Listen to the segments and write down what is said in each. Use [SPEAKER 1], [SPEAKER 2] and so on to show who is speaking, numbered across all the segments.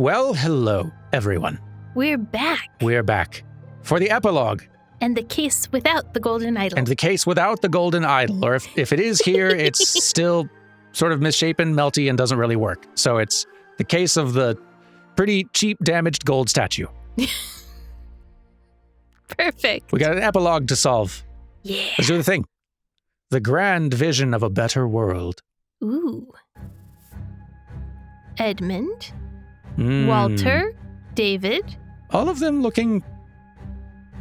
[SPEAKER 1] Well, hello, everyone.
[SPEAKER 2] We're back.
[SPEAKER 1] We're back. For the epilogue.
[SPEAKER 2] And the case without the golden idol.
[SPEAKER 1] And the case without the golden idol. Or if it is here, it's still sort of misshapen, melty, and doesn't really work. So it's the case of the pretty cheap, damaged gold statue.
[SPEAKER 2] Perfect.
[SPEAKER 1] We got an epilogue to solve.
[SPEAKER 2] Yeah.
[SPEAKER 1] Let's do the thing. The grand vision of a better world.
[SPEAKER 2] Ooh. Edmund. Walter. David.
[SPEAKER 1] All of them looking...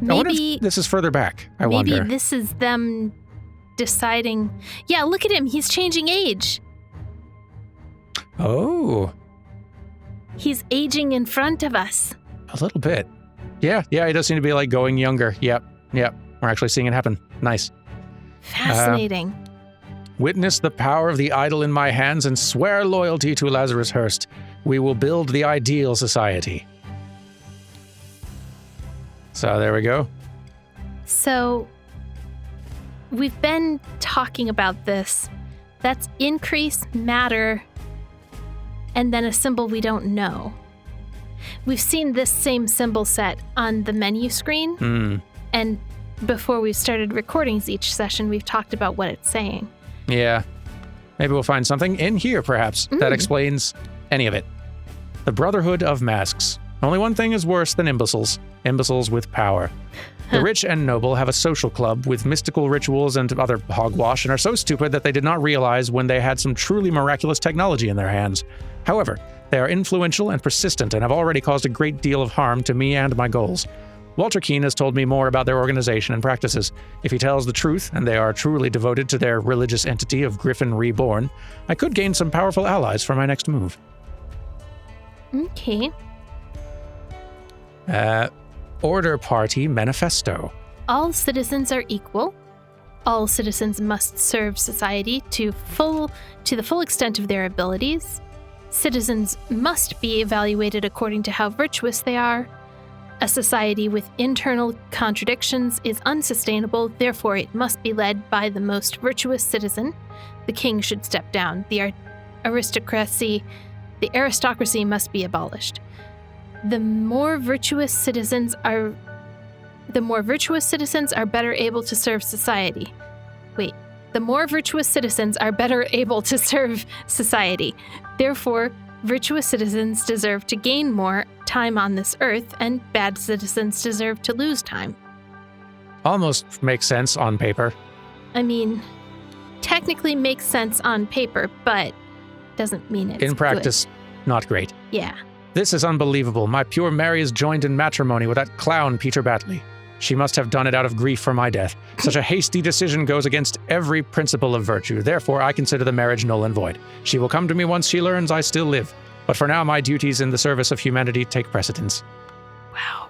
[SPEAKER 1] I wonder if this is further back, I wonder.
[SPEAKER 2] Maybe this is them deciding... Yeah, look at him. He's changing age.
[SPEAKER 1] Oh.
[SPEAKER 2] He's aging in front of us.
[SPEAKER 1] A little bit. Yeah, he does seem to be like going younger. Yep. We're actually seeing it happen. Nice.
[SPEAKER 2] Fascinating.
[SPEAKER 1] Witness the power of the idol in my hands and swear loyalty to Lazarus Hurst. We will build the ideal society. So there we go.
[SPEAKER 2] So we've been talking about this. That's increase, matter, and then a symbol we don't know. We've seen this same symbol set on the menu screen. And before we started recordings each session, we've talked about what it's saying.
[SPEAKER 1] Yeah. Maybe we'll find something in here, perhaps, that explains any of it. The Brotherhood of Masks. Only one thing is worse than imbeciles. Imbeciles with power. The rich and noble have a social club with mystical rituals and other hogwash and are so stupid that they did not realize when they had some truly miraculous technology in their hands. However, they are influential and persistent and have already caused a great deal of harm to me and my goals. Walter Keene has told me more about their organization and practices. If he tells the truth, and they are truly devoted to their religious entity of Griffin Reborn, I could gain some powerful allies for my next move.
[SPEAKER 2] Okay.
[SPEAKER 1] Order Party Manifesto.
[SPEAKER 2] All citizens are equal. All citizens must serve society to the full extent of their abilities. Citizens must be evaluated according to how virtuous they are. A society with internal contradictions is unsustainable, therefore it must be led by the most virtuous citizen. The king should step down. The aristocracy must be abolished. The more virtuous citizens are better able to serve society. The more virtuous citizens are better able to serve society. Therefore, virtuous citizens deserve to gain more time on this earth, and bad citizens deserve to lose time.
[SPEAKER 1] Almost makes sense on paper.
[SPEAKER 2] I mean, technically makes sense on paper, but doesn't mean it's
[SPEAKER 1] in practice,
[SPEAKER 2] good.
[SPEAKER 1] Not great.
[SPEAKER 2] Yeah.
[SPEAKER 1] This is unbelievable. My pure Mary is joined in matrimony with that clown Peter Batley. She must have done it out of grief for my death. Such a hasty decision goes against every principle of virtue. Therefore, I consider the marriage null and void. She will come to me once she learns I still live. But for now, my duties in the service of humanity take precedence.
[SPEAKER 2] Wow.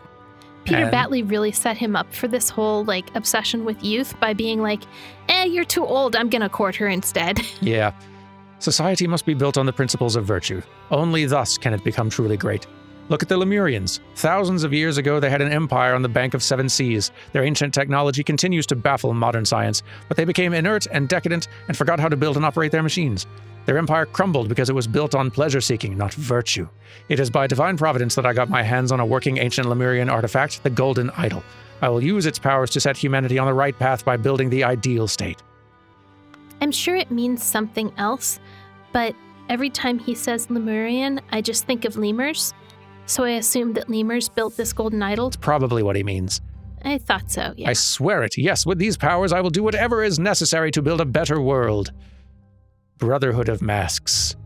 [SPEAKER 2] Peter Batley really set him up for this whole, obsession with youth by being like, you're too old, I'm gonna court her instead.
[SPEAKER 1] Yeah. Society must be built on the principles of virtue. Only thus can it become truly great. Look at the Lemurians. Thousands of years ago, they had an empire on the bank of 7 seas. Their ancient technology continues to baffle modern science, but they became inert and decadent and forgot how to build and operate their machines. Their empire crumbled because it was built on pleasure-seeking, not virtue. It is by divine providence that I got my hands on a working ancient Lemurian artifact, the Golden Idol. I will use its powers to set humanity on the right path by building the ideal state.
[SPEAKER 2] I'm sure it means something else, but every time he says Lemurian, I just think of lemurs. So I assume that lemurs built this golden idol.
[SPEAKER 1] It's probably what he means.
[SPEAKER 2] I thought so, yeah.
[SPEAKER 1] I swear it. Yes, with these powers, I will do whatever is necessary to build a better world. Brotherhood of Masks.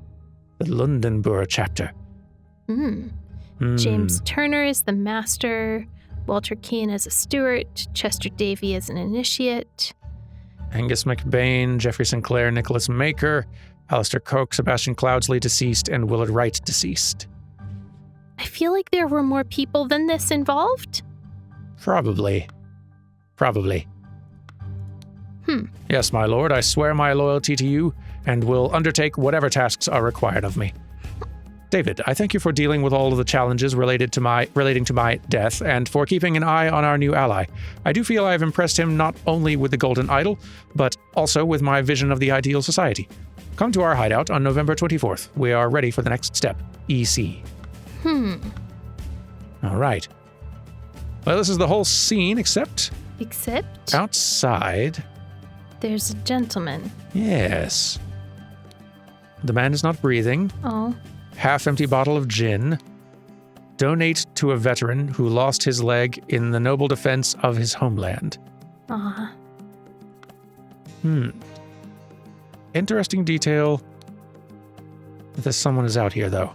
[SPEAKER 1] The Lundenburg chapter.
[SPEAKER 2] James Turner is the master. Walter Keene as a steward. Chester Davy as an initiate.
[SPEAKER 1] Angus McBain, Jeffrey Sinclair, Nicholas Maker, Alistair Coke, Sebastian Cloudsley, deceased, and Willard Wright, deceased.
[SPEAKER 2] I feel like there were more people than this involved.
[SPEAKER 1] Probably. Yes, my lord, I swear my loyalty to you, and will undertake whatever tasks are required of me. David, I thank you for dealing with all of the challenges relating to my death, and for keeping an eye on our new ally. I do feel I have impressed him not only with the Golden Idol, but also with my vision of the ideal society. Come to our hideout on November 24th. We are ready for the next step, EC. All right. Well, this is the whole scene, except outside.
[SPEAKER 2] There's a gentleman.
[SPEAKER 1] Yes. The man is not breathing.
[SPEAKER 2] Oh.
[SPEAKER 1] Half-empty bottle of gin. Donate to a veteran who lost his leg in the noble defense of his homeland. Interesting detail. That someone is out here, though.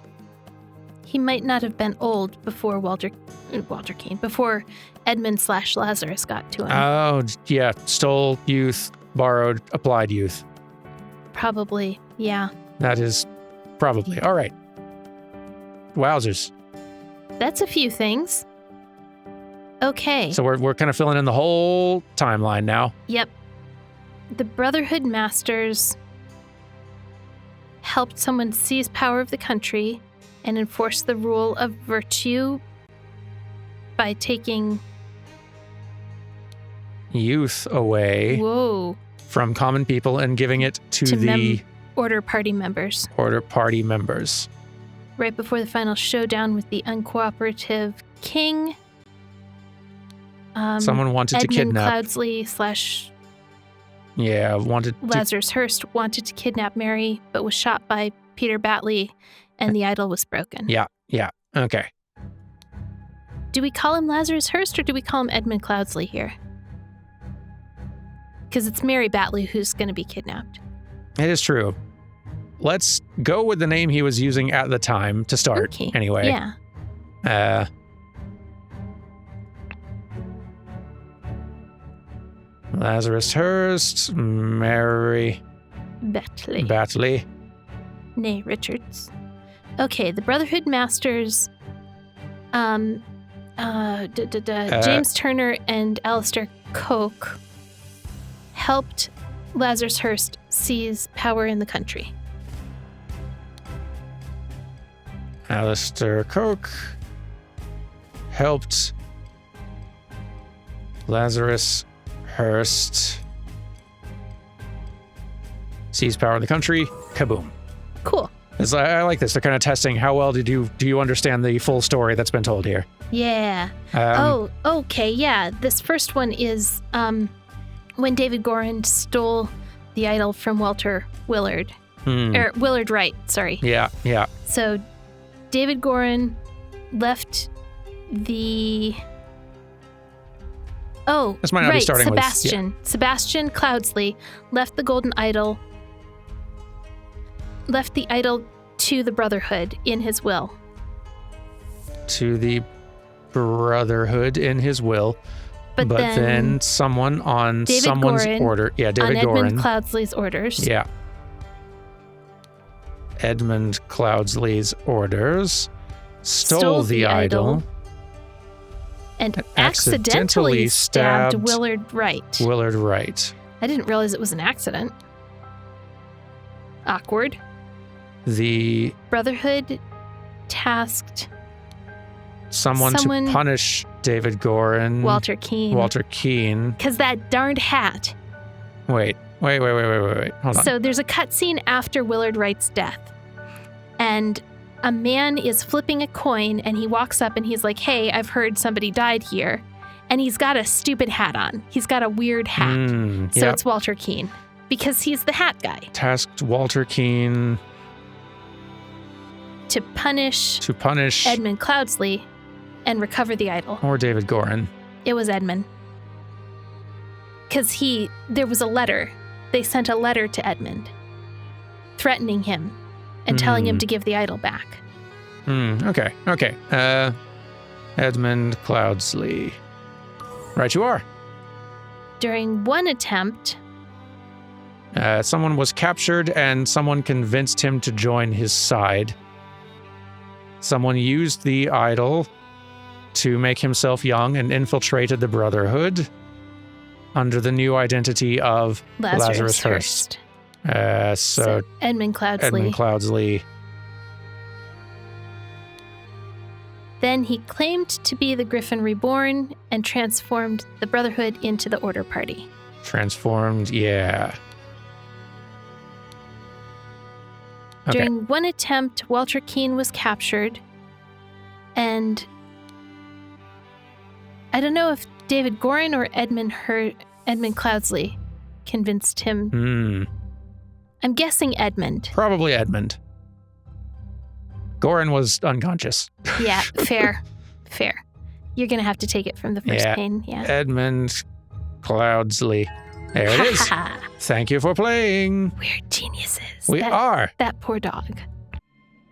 [SPEAKER 2] He might not have been old before before Edmund/Lazarus got to him.
[SPEAKER 1] Oh, yeah. Stole youth, borrowed, applied youth.
[SPEAKER 2] Probably, yeah.
[SPEAKER 1] That is probably. All right. Wowzers.
[SPEAKER 2] That's a few things. Okay.
[SPEAKER 1] So we're kind of filling in the whole timeline now.
[SPEAKER 2] Yep. The Brotherhood Masters helped someone seize power of the country and enforce the rule of virtue by taking
[SPEAKER 1] youth away from common people and giving it to the
[SPEAKER 2] Order Party members.
[SPEAKER 1] Order Party members.
[SPEAKER 2] Right before the final showdown with the uncooperative king,
[SPEAKER 1] someone wanted
[SPEAKER 2] Edmund
[SPEAKER 1] to kidnap
[SPEAKER 2] Cloudsley Lazarus Hearst wanted to kidnap Mary, but was shot by Peter Batley, and the idol was broken.
[SPEAKER 1] Yeah, okay.
[SPEAKER 2] Do we call him Lazarus Hearst, or do we call him Edmund Cloudsley here? Because it's Mary Batley who's going to be kidnapped.
[SPEAKER 1] It is true. Let's go with the name he was using at the time to start, anyway.
[SPEAKER 2] Yeah.
[SPEAKER 1] Lazarus Hearst, Mary Batley.
[SPEAKER 2] Nay, Richards. Okay, the Brotherhood Masters, James Turner and Alistair Coke helped Lazarus Hearst seize power in the country.
[SPEAKER 1] Alistair Coke helped Lazarus Hearst seize power in the country. Kaboom.
[SPEAKER 2] Cool.
[SPEAKER 1] I like this. They're kind of testing how well do you understand the full story that's been told here.
[SPEAKER 2] Yeah. Okay. Yeah. This first one is when David Gorin stole the idol from Walter Willard. Or Willard Wright, sorry.
[SPEAKER 1] Yeah.
[SPEAKER 2] So David Gorin left the... Oh,
[SPEAKER 1] this might not be starting
[SPEAKER 2] Sebastian.
[SPEAKER 1] With,
[SPEAKER 2] Sebastian Cloudsley left the golden idol... left the idol to the Brotherhood in his will.
[SPEAKER 1] To the Brotherhood in his will. But then someone on
[SPEAKER 2] David
[SPEAKER 1] someone's
[SPEAKER 2] Gorin,
[SPEAKER 1] order. Yeah, David
[SPEAKER 2] on
[SPEAKER 1] Gorin.
[SPEAKER 2] Edmund Cloudsley's orders.
[SPEAKER 1] Yeah. Edmund Cloudsley's orders. Stole the idol.
[SPEAKER 2] And accidentally stabbed Willard Wright.
[SPEAKER 1] Willard Wright.
[SPEAKER 2] I didn't realize it was an accident. Awkward.
[SPEAKER 1] The
[SPEAKER 2] Brotherhood tasked
[SPEAKER 1] someone to punish David Gorin.
[SPEAKER 2] Walter Keane. Because that darned hat.
[SPEAKER 1] Wait. Hold on.
[SPEAKER 2] So there's a cutscene after Willard Wright's death. And a man is flipping a coin and he walks up and he's like, hey, I've heard somebody died here. And he's got a stupid hat on. He's got a weird hat. So it's Walter Keane. Because he's the hat guy.
[SPEAKER 1] Tasked Walter Keane
[SPEAKER 2] to punish Edmund Cloudsley and recover the idol.
[SPEAKER 1] Or David Gorin.
[SPEAKER 2] It was Edmund. Because there was a letter. They sent a letter to Edmund threatening him and telling him to give the idol back.
[SPEAKER 1] Okay. Edmund Cloudsley. Right you are.
[SPEAKER 2] During one attempt...
[SPEAKER 1] someone was captured and someone convinced him to join his side. Someone used the idol to make himself young and infiltrated the Brotherhood under the new identity of Lazarus Hearst. So
[SPEAKER 2] Edmund Cloudsley. Then he claimed to be the Griffin Reborn and transformed the Brotherhood into the Order Party.
[SPEAKER 1] Transformed, yeah. Okay.
[SPEAKER 2] During one attempt, Walter Keane was captured. And I don't know if David Gorin or Edmund Cloudsley convinced him. I'm guessing Edmund.
[SPEAKER 1] Probably Edmund. Gorin was unconscious.
[SPEAKER 2] Yeah, fair. You're going to have to take it from the first pane. Yeah.
[SPEAKER 1] Edmund Cloudsley. There it is. Thank you for playing.
[SPEAKER 2] We're geniuses.
[SPEAKER 1] We are.
[SPEAKER 2] That poor dog.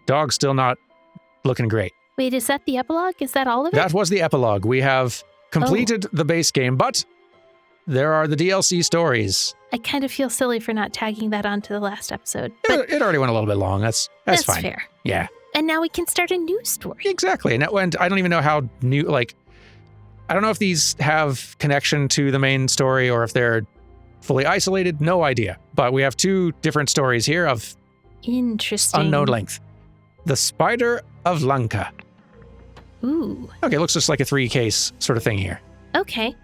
[SPEAKER 1] Dog's still not looking great.
[SPEAKER 2] Wait, is that the epilogue? Is that all of it?
[SPEAKER 1] That was the epilogue. We have completed the base game, but there are the DLC stories.
[SPEAKER 2] I kind of feel silly for not tagging that onto the last episode.
[SPEAKER 1] But it already went a little bit long. That's fine.
[SPEAKER 2] That's fair.
[SPEAKER 1] Yeah.
[SPEAKER 2] And now we can start a new story.
[SPEAKER 1] Exactly. And I don't even know how new, like, I don't know if these have connection to the main story or if they're fully isolated. No idea. But we have 2 different stories here of
[SPEAKER 2] interesting
[SPEAKER 1] unknown length. The Spider of Lanka.
[SPEAKER 2] Ooh.
[SPEAKER 1] Okay, looks just like a 3-case sort of thing here.
[SPEAKER 2] Okay.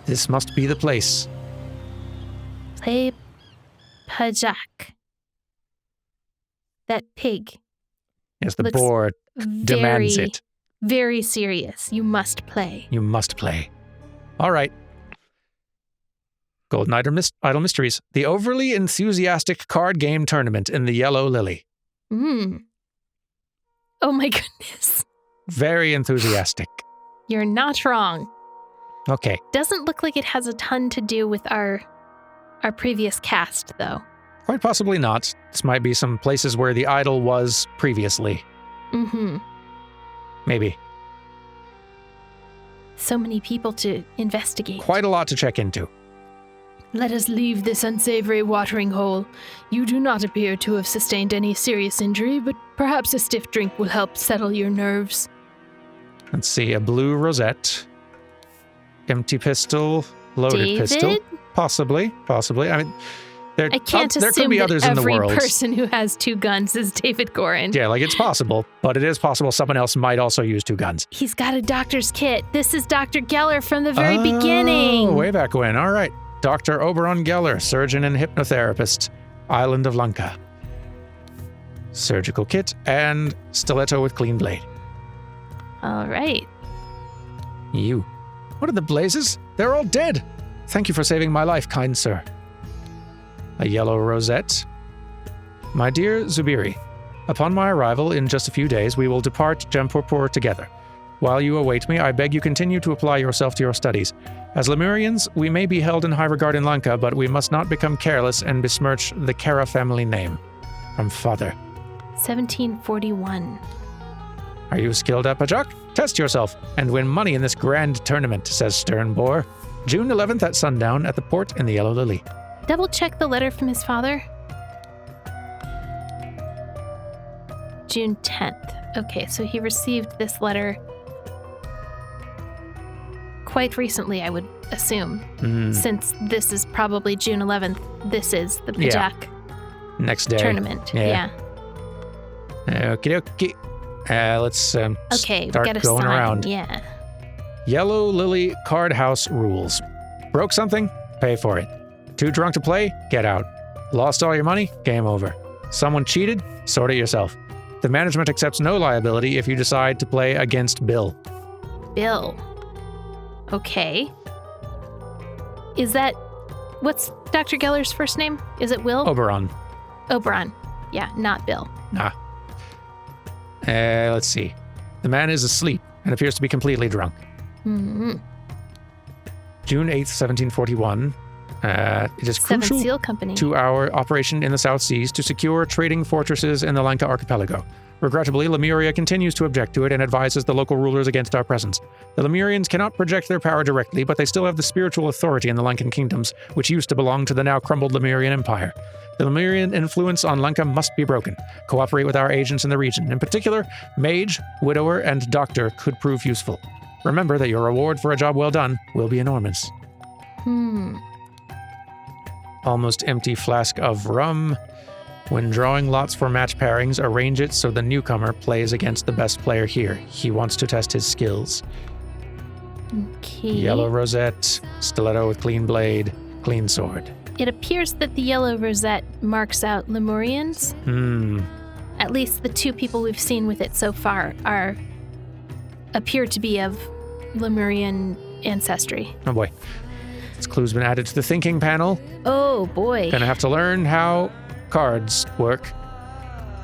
[SPEAKER 1] This must be the place.
[SPEAKER 2] Play Pajak. That pig.
[SPEAKER 1] Yes, the board demands it.
[SPEAKER 2] Very serious. You must play.
[SPEAKER 1] You must play. All right. Golden Idol Mysteries. The overly enthusiastic card game tournament in the Yellow Lily.
[SPEAKER 2] Oh my goodness.
[SPEAKER 1] Very enthusiastic.
[SPEAKER 2] You're not wrong.
[SPEAKER 1] Okay.
[SPEAKER 2] Doesn't look like it has a ton to do with our previous cast, though.
[SPEAKER 1] Quite possibly not. This might be some places where the idol was previously. Maybe.
[SPEAKER 2] So many people to investigate.
[SPEAKER 1] Quite a lot to check into.
[SPEAKER 2] Let us leave this unsavory watering hole. You do not appear to have sustained any serious injury, but perhaps a stiff drink will help settle your nerves.
[SPEAKER 1] Let's see, a blue rosette. Empty pistol, loaded pistol. Possibly. I mean, there could be others in the world.
[SPEAKER 2] Every person who has 2 guns is David Gorin.
[SPEAKER 1] Yeah, like it's possible, but it is possible someone else might also use 2 guns.
[SPEAKER 2] He's got a doctor's kit. This is Dr. Geller from the very beginning.
[SPEAKER 1] Way back when. All right. Dr. Oberon Geller, surgeon and hypnotherapist, Island of Lanka. Surgical kit and stiletto with clean blade.
[SPEAKER 2] All right.
[SPEAKER 1] You. What are the blazes? They're all dead. Thank you for saving my life, kind sir. A yellow rosette. My dear Zubiri, upon my arrival in just a few days, we will depart Jampurpur together. While you await me, I beg you continue to apply yourself to your studies. As Lemurians, we may be held in high regard in Lanka, but we must not become careless and besmirch the Kara family name. From Father.
[SPEAKER 2] 1741.
[SPEAKER 1] Are you skilled at Pajak? Test yourself and win money in this grand tournament, says Stern Boar. June 11th at sundown at the port in the Yellow Lily.
[SPEAKER 2] Double check the letter from his father. June 10th. Okay, so he received this letter quite recently, I would assume. Since this is probably June 11th, this is the Pajak
[SPEAKER 1] next day
[SPEAKER 2] tournament. Yeah.
[SPEAKER 1] Okie dokie. Let's start going around.
[SPEAKER 2] Yeah.
[SPEAKER 1] Yellow Lily Card House rules. Broke something? Pay for it. Too drunk to play? Get out. Lost all your money? Game over. Someone cheated? Sort it yourself. The management accepts no liability if you decide to play against Bill.
[SPEAKER 2] Bill. Okay. What's Dr. Geller's first name? Is it Will?
[SPEAKER 1] Oberon.
[SPEAKER 2] Yeah, not Bill.
[SPEAKER 1] Nah. Let's see. The man is asleep and appears to be completely drunk. June 8th, 1741. It is
[SPEAKER 2] Seven
[SPEAKER 1] crucial
[SPEAKER 2] Seal Company.
[SPEAKER 1] to our operation in the South Seas to secure trading fortresses in the Lanka archipelago. Regrettably, Lemuria continues to object to it and advises the local rulers against our presence. The Lemurians cannot project their power directly, but they still have the spiritual authority in the Lankan kingdoms, which used to belong to the now crumbled Lemurian Empire. The Lemurian influence on Lanka must be broken. Cooperate with our agents in the region. In particular, Mage, Widower, and Doctor could prove useful. Remember that your reward for a job well done will be enormous. Almost empty flask of rum. When drawing lots for match pairings, arrange it so the newcomer plays against the best player here. He wants to test his skills.
[SPEAKER 2] Okay.
[SPEAKER 1] Yellow rosette, stiletto with clean blade, clean sword.
[SPEAKER 2] It appears that the yellow rosette marks out Lemurians. At least the 2 people we've seen with it so far appear to be of Lemurian ancestry.
[SPEAKER 1] Oh boy. This clue's been added to the thinking panel.
[SPEAKER 2] Oh boy.
[SPEAKER 1] Gonna have to learn how cards work,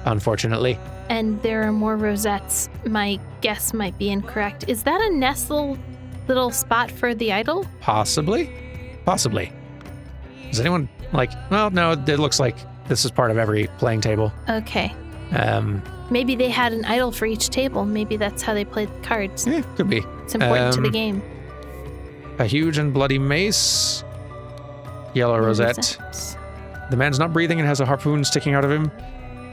[SPEAKER 1] unfortunately.
[SPEAKER 2] And there are more rosettes. My guess might be incorrect. Is that a nestled little spot for the idol?
[SPEAKER 1] Possibly. Does anyone well, no, it looks like this is part of every playing table.
[SPEAKER 2] Okay. Maybe they had an idol for each table. Maybe that's how they played the cards.
[SPEAKER 1] Yeah, could be.
[SPEAKER 2] It's important to the game.
[SPEAKER 1] A huge and bloody mace. Yellow rosette. The man's not breathing and has a harpoon sticking out of him.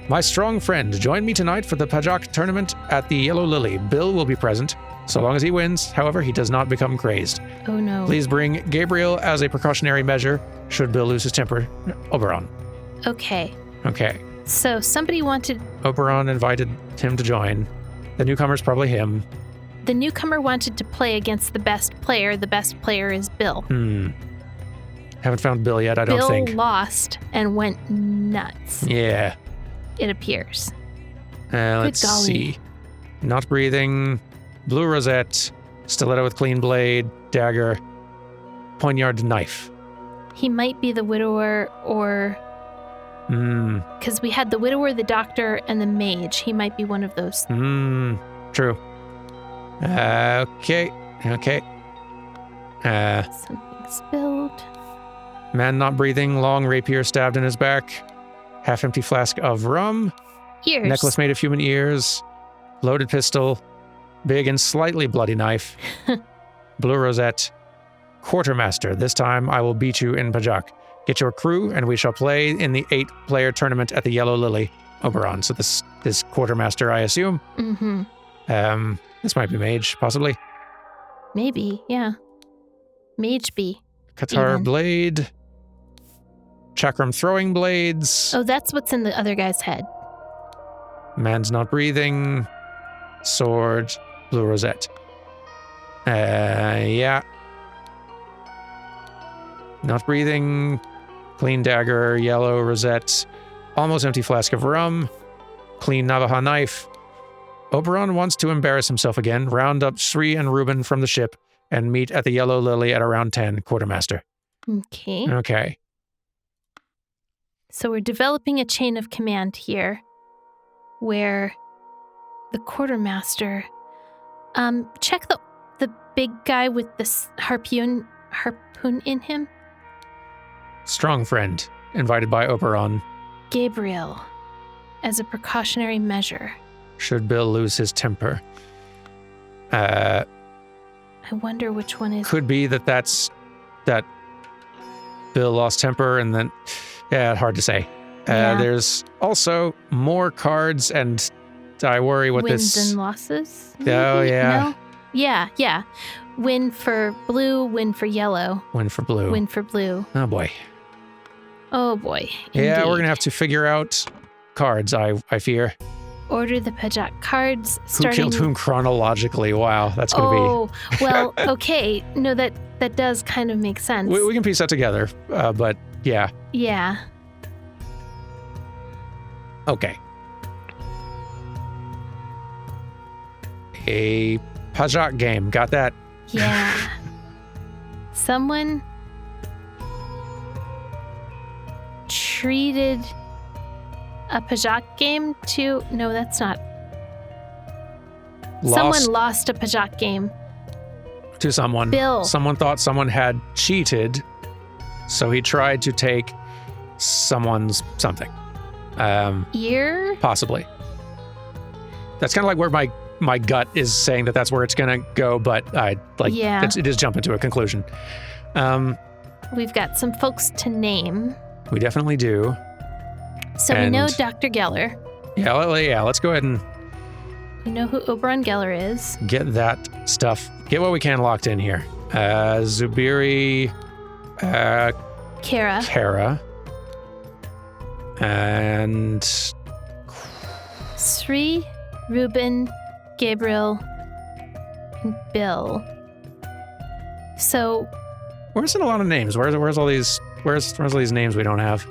[SPEAKER 1] My strong friend, join me tonight for the Pajak tournament at the Yellow Lily. Bill will be present, so long as he wins. However, he does not become crazed.
[SPEAKER 2] Oh no.
[SPEAKER 1] Please bring Gabriel as a precautionary measure, should Bill lose his temper. Oberon.
[SPEAKER 2] Okay. So somebody wanted...
[SPEAKER 1] Oberon invited him to join. The newcomer's probably him.
[SPEAKER 2] The newcomer wanted to play against the best player. The best player is Bill.
[SPEAKER 1] Haven't found Bill yet, I don't think.
[SPEAKER 2] Bill lost and went nuts.
[SPEAKER 1] Yeah.
[SPEAKER 2] It appears.
[SPEAKER 1] Let's see. Not breathing. Blue rosette. Stiletto with clean blade. Dagger. Poignard knife.
[SPEAKER 2] He might be the widower or... Because we had the widower, the doctor, and the mage. He might be one of those.
[SPEAKER 1] True. Okay.
[SPEAKER 2] Something spilled.
[SPEAKER 1] Man not breathing, long rapier stabbed in his back. Half-empty flask of rum.
[SPEAKER 2] Ears.
[SPEAKER 1] Necklace made of human ears. Loaded pistol. Big and slightly bloody knife. Blue rosette. Quartermaster. This time I will beat you in Pajak. Get your crew and we shall play in the 8-player tournament at the Yellow Lily. Oberon. So this quartermaster, I assume. This might be mage, possibly.
[SPEAKER 2] Maybe, yeah. Mage B.
[SPEAKER 1] Qatar blade. Chakram throwing blades.
[SPEAKER 2] Oh, that's what's in the other guy's head.
[SPEAKER 1] Man's not breathing. Sword. Blue rosette. Yeah. Not breathing. Clean dagger. Yellow rosette. Almost empty flask of rum. Clean Navajo knife. Oberon wants to embarrass himself again. Round up Sri and Reuben from the ship and meet at the Yellow Lily at around 10, quartermaster. Okay.
[SPEAKER 2] So we're developing a chain of command here where the quartermaster... check the big guy with this harpoon in him.
[SPEAKER 1] Strong friend, invited by Oberon.
[SPEAKER 2] Gabriel, as a precautionary measure.
[SPEAKER 1] Should Bill lose his temper.
[SPEAKER 2] I wonder which one is...
[SPEAKER 1] Could be that Bill lost temper and then... Yeah, hard to say. There's also more cards and I worry what
[SPEAKER 2] Wins
[SPEAKER 1] this...
[SPEAKER 2] and losses? Maybe?
[SPEAKER 1] Oh, yeah.
[SPEAKER 2] No? Yeah. Win for blue, win for yellow.
[SPEAKER 1] Win for blue.
[SPEAKER 2] Win for blue.
[SPEAKER 1] Oh, boy.
[SPEAKER 2] Oh, boy.
[SPEAKER 1] Yeah,
[SPEAKER 2] Indeed.
[SPEAKER 1] we're going to have to figure out cards, I fear.
[SPEAKER 2] Order the Pajak cards,
[SPEAKER 1] Who
[SPEAKER 2] starting...
[SPEAKER 1] killed whom chronologically? Wow, that's going to be...
[SPEAKER 2] Oh, well, okay. No, that does kind of make sense.
[SPEAKER 1] We can piece that together, but yeah.
[SPEAKER 2] Yeah.
[SPEAKER 1] Okay. A Pajak game. Got that?
[SPEAKER 2] Yeah. Someone treated a Pajak game to... No, that's not... Someone lost a Pajak game.
[SPEAKER 1] To someone.
[SPEAKER 2] Bill.
[SPEAKER 1] Someone thought someone had cheated, so he tried to take someone's something.
[SPEAKER 2] Ear?
[SPEAKER 1] Possibly. That's kind of like where my gut is saying that's where it's gonna go, but it is jumping to a conclusion.
[SPEAKER 2] We've got some folks to name.
[SPEAKER 1] We definitely do.
[SPEAKER 2] So we know Dr. Geller.
[SPEAKER 1] Yeah, let's go ahead and...
[SPEAKER 2] We know who Oberon Geller is.
[SPEAKER 1] Get that stuff. Get what we can locked in here. Zubiri...
[SPEAKER 2] Kara.
[SPEAKER 1] And...
[SPEAKER 2] Sri, Reuben, Gabriel, and Bill. So...
[SPEAKER 1] We're missing a lot of names. Where's all these Where's all these names we don't have?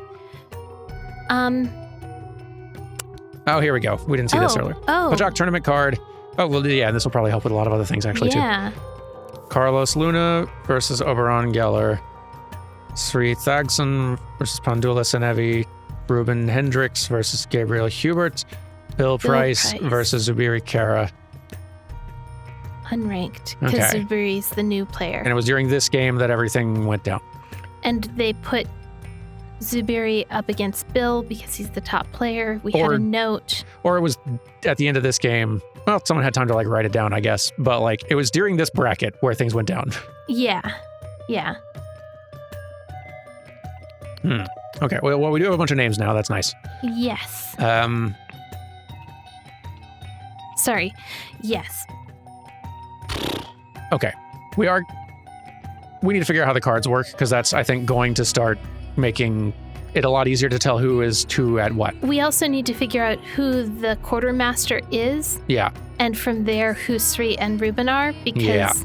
[SPEAKER 1] Oh, here we go. We didn't see this earlier.
[SPEAKER 2] Oh.
[SPEAKER 1] Pajak tournament card. Oh, well, yeah, and this will probably help with a lot of other things, actually,
[SPEAKER 2] yeah.
[SPEAKER 1] too. Carlos Luna versus Oberon Geller. Sri Thagson versus Pandula Senevi. Ruben Hendricks versus Gabriel Hubert. Bill Price versus Zubiri Kara.
[SPEAKER 2] Unranked, because
[SPEAKER 1] Okay.
[SPEAKER 2] Zubiri's the new player.
[SPEAKER 1] And it was during this game that everything went down.
[SPEAKER 2] And they put Zubiri up against Bill because he's the top player. We had a note.
[SPEAKER 1] Or it was at the end of this game. Well, someone had time to like write it down, I guess. But like it was during this bracket where things went down.
[SPEAKER 2] Yeah. Yeah.
[SPEAKER 1] Okay. Well, we do have a bunch of names now. That's nice.
[SPEAKER 2] Yes. Sorry. Yes.
[SPEAKER 1] Okay. We need to figure out how the cards work because that's, I think, going to start making it a lot easier to tell who is who at what.
[SPEAKER 2] We also need to figure out who the quartermaster is.
[SPEAKER 1] Yeah.
[SPEAKER 2] And from there, who Sri and Ruben are, because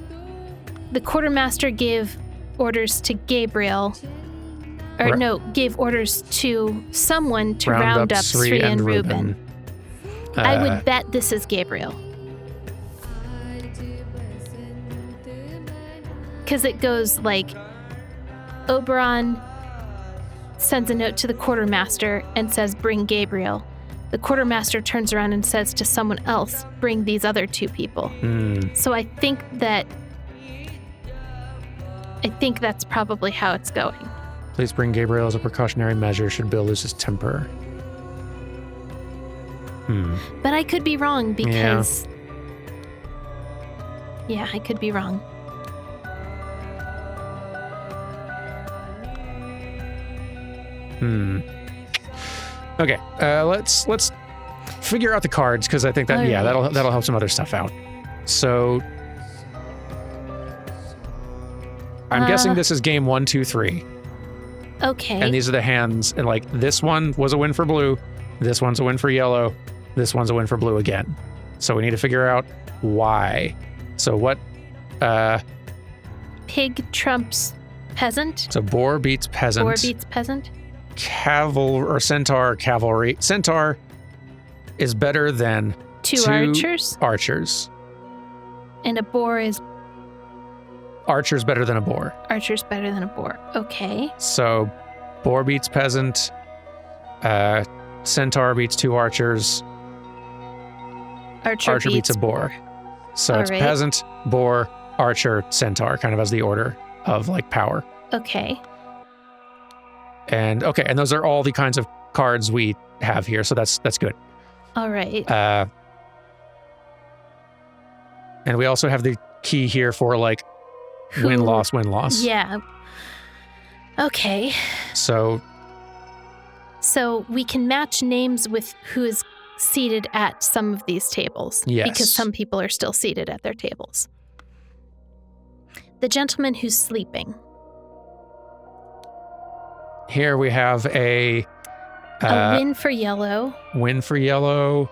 [SPEAKER 2] the quartermaster gave orders to Gabriel, gave orders to someone to round up Sri and Ruben. I would bet this is Gabriel. Because it goes like, Oberon sends a note to the quartermaster and says, bring Gabriel. The quartermaster turns around and says to someone else, bring these other two people. So I think that's probably how it's going.
[SPEAKER 1] Please bring Gabriel as a precautionary measure should Bill lose his temper.
[SPEAKER 2] But I could be wrong because... Yeah, I could be wrong.
[SPEAKER 1] Okay, let's figure out the cards because I think that that'll help some other stuff out. So I'm guessing this is game 1, 2, 3.
[SPEAKER 2] Okay.
[SPEAKER 1] And these are the hands, and like this one was a win for blue, this one's a win for yellow, this one's a win for blue again. So we need to figure out why. So what?
[SPEAKER 2] Pig trumps peasant.
[SPEAKER 1] So boar beats peasant.
[SPEAKER 2] Boar beats peasant.
[SPEAKER 1] Centaur cavalry. Centaur is better than
[SPEAKER 2] two
[SPEAKER 1] archers.
[SPEAKER 2] And a boar is...
[SPEAKER 1] Archer's better than a boar.
[SPEAKER 2] Archer's better than a boar. Okay.
[SPEAKER 1] So boar beats peasant. Centaur beats 2 archers.
[SPEAKER 2] Archer
[SPEAKER 1] beats a boar. So it's peasant, boar, archer, centaur, kind of as the order of like power.
[SPEAKER 2] Okay.
[SPEAKER 1] And those are all the kinds of cards we have here, so that's good.
[SPEAKER 2] All right.
[SPEAKER 1] And we also have the key here for like win loss.
[SPEAKER 2] Yeah. Okay.
[SPEAKER 1] So
[SPEAKER 2] we can match names with who is seated at some of these tables.
[SPEAKER 1] Yes.
[SPEAKER 2] Because some people are still seated at their tables. The gentleman who's sleeping.
[SPEAKER 1] Here we have a
[SPEAKER 2] win for yellow.
[SPEAKER 1] Win for yellow.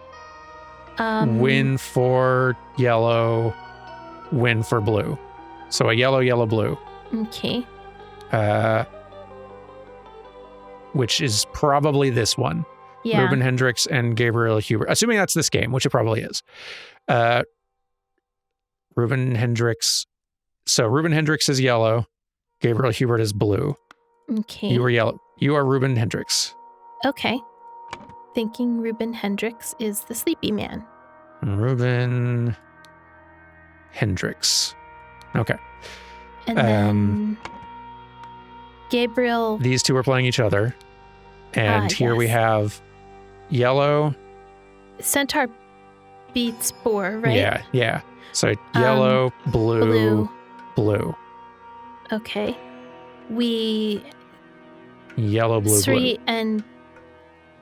[SPEAKER 1] Win for yellow. Win for blue. So a yellow, yellow, blue.
[SPEAKER 2] Okay.
[SPEAKER 1] Which is probably this one.
[SPEAKER 2] Yeah.
[SPEAKER 1] Ruben Hendricks and Gabriel Hubert. Assuming that's this game, which it probably is. Ruben Hendricks. So Ruben Hendricks is yellow. Gabriel Hubert is blue.
[SPEAKER 2] Okay.
[SPEAKER 1] You are yellow. You are Ruben Hendricks.
[SPEAKER 2] Okay. Thinking Ruben Hendricks is the sleepy man.
[SPEAKER 1] Ruben Hendricks. Okay.
[SPEAKER 2] And then Gabriel.
[SPEAKER 1] These two are playing each other. And here we have yellow.
[SPEAKER 2] Centaur beats boar, right?
[SPEAKER 1] Yeah. So yellow, blue.
[SPEAKER 2] Okay.
[SPEAKER 1] Yellow, blue,
[SPEAKER 2] Sri
[SPEAKER 1] blue.
[SPEAKER 2] and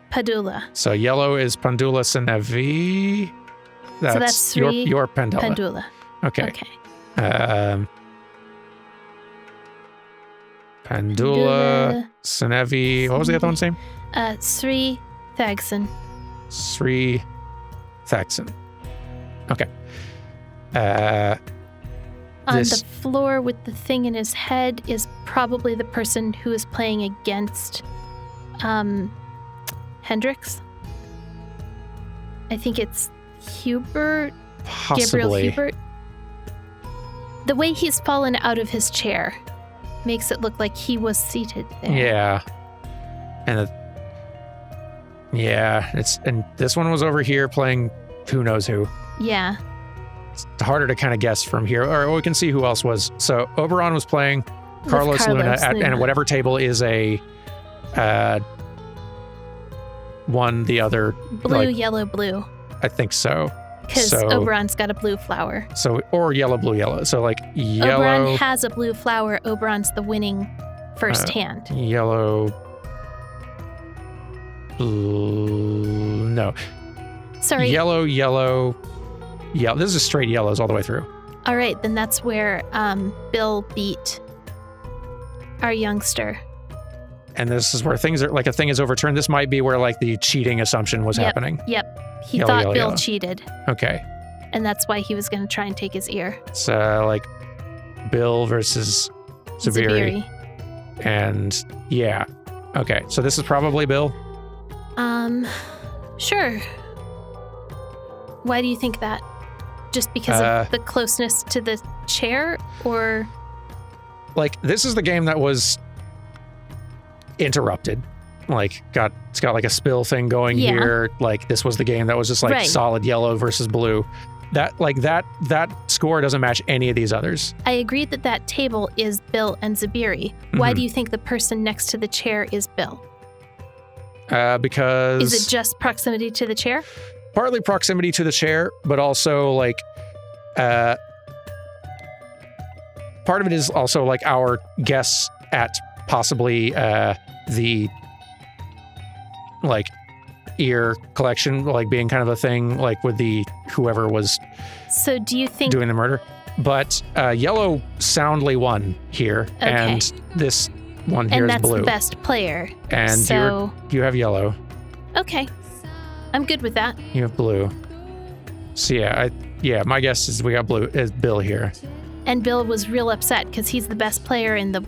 [SPEAKER 2] Padula.
[SPEAKER 1] So yellow is Pandula Senevi.
[SPEAKER 2] So that's Sri,
[SPEAKER 1] your Pandula.
[SPEAKER 2] Pandula.
[SPEAKER 1] Okay. Pandula Senevi. What was the other one's name?
[SPEAKER 2] Sri Thagson.
[SPEAKER 1] Sri Thagson. Okay.
[SPEAKER 2] On the floor with the thing in his head is probably the person who is playing against Hendrix. I think it's Hubert.
[SPEAKER 1] Possibly.
[SPEAKER 2] Gabriel Hubert. The way he's fallen out of his chair makes it look like he was seated there.
[SPEAKER 1] Yeah. And and this one was over here playing who knows who.
[SPEAKER 2] Yeah.
[SPEAKER 1] It's harder to kind of guess from here, or we can see who else was. So Oberon was playing Carlos Luna, and whatever table is a one, the other.
[SPEAKER 2] Blue, yellow, blue.
[SPEAKER 1] I think so.
[SPEAKER 2] Because Oberon's got a blue flower.
[SPEAKER 1] So, or yellow, blue, yellow. So like yellow.
[SPEAKER 2] Oberon has a blue flower. Oberon's the winning first hand.
[SPEAKER 1] Yellow. No.
[SPEAKER 2] Sorry.
[SPEAKER 1] Yellow. Yeah, this is straight yellows all the way through.
[SPEAKER 2] All right, then that's where Bill beat our youngster.
[SPEAKER 1] And this is where things are like a thing is overturned. This might be where like the cheating assumption was happening.
[SPEAKER 2] Yep. He thought Bill cheated.
[SPEAKER 1] Okay.
[SPEAKER 2] And that's why he was going to try and take his ear.
[SPEAKER 1] It's like Bill versus Zubiri. And yeah. Okay. So this is probably Bill.
[SPEAKER 2] Sure. Why do you think that? Just because of the closeness to the chair, or?
[SPEAKER 1] Like, this is the game that was interrupted. Like, it's got like a spill thing going here. Like, this was the game that was just like solid yellow versus blue. That score doesn't match any of these others.
[SPEAKER 2] I agree that table is Bill and Zubiri. Why do you think the person next to the chair is Bill?
[SPEAKER 1] Because...
[SPEAKER 2] Is it just proximity to the chair?
[SPEAKER 1] Partly proximity to the chair, but also like... part of it is also like our guess at possibly the like ear collection, like being kind of a thing, like with the whoever was
[SPEAKER 2] so do you think
[SPEAKER 1] doing the murder. But yellow soundly won here, and this one here is blue.
[SPEAKER 2] And that's the best player.
[SPEAKER 1] And
[SPEAKER 2] so...
[SPEAKER 1] you have yellow.
[SPEAKER 2] Okay. I'm good with that.
[SPEAKER 1] You have blue. So yeah, my guess is we got blue is Bill here.
[SPEAKER 2] And Bill was real upset because he's the best player in the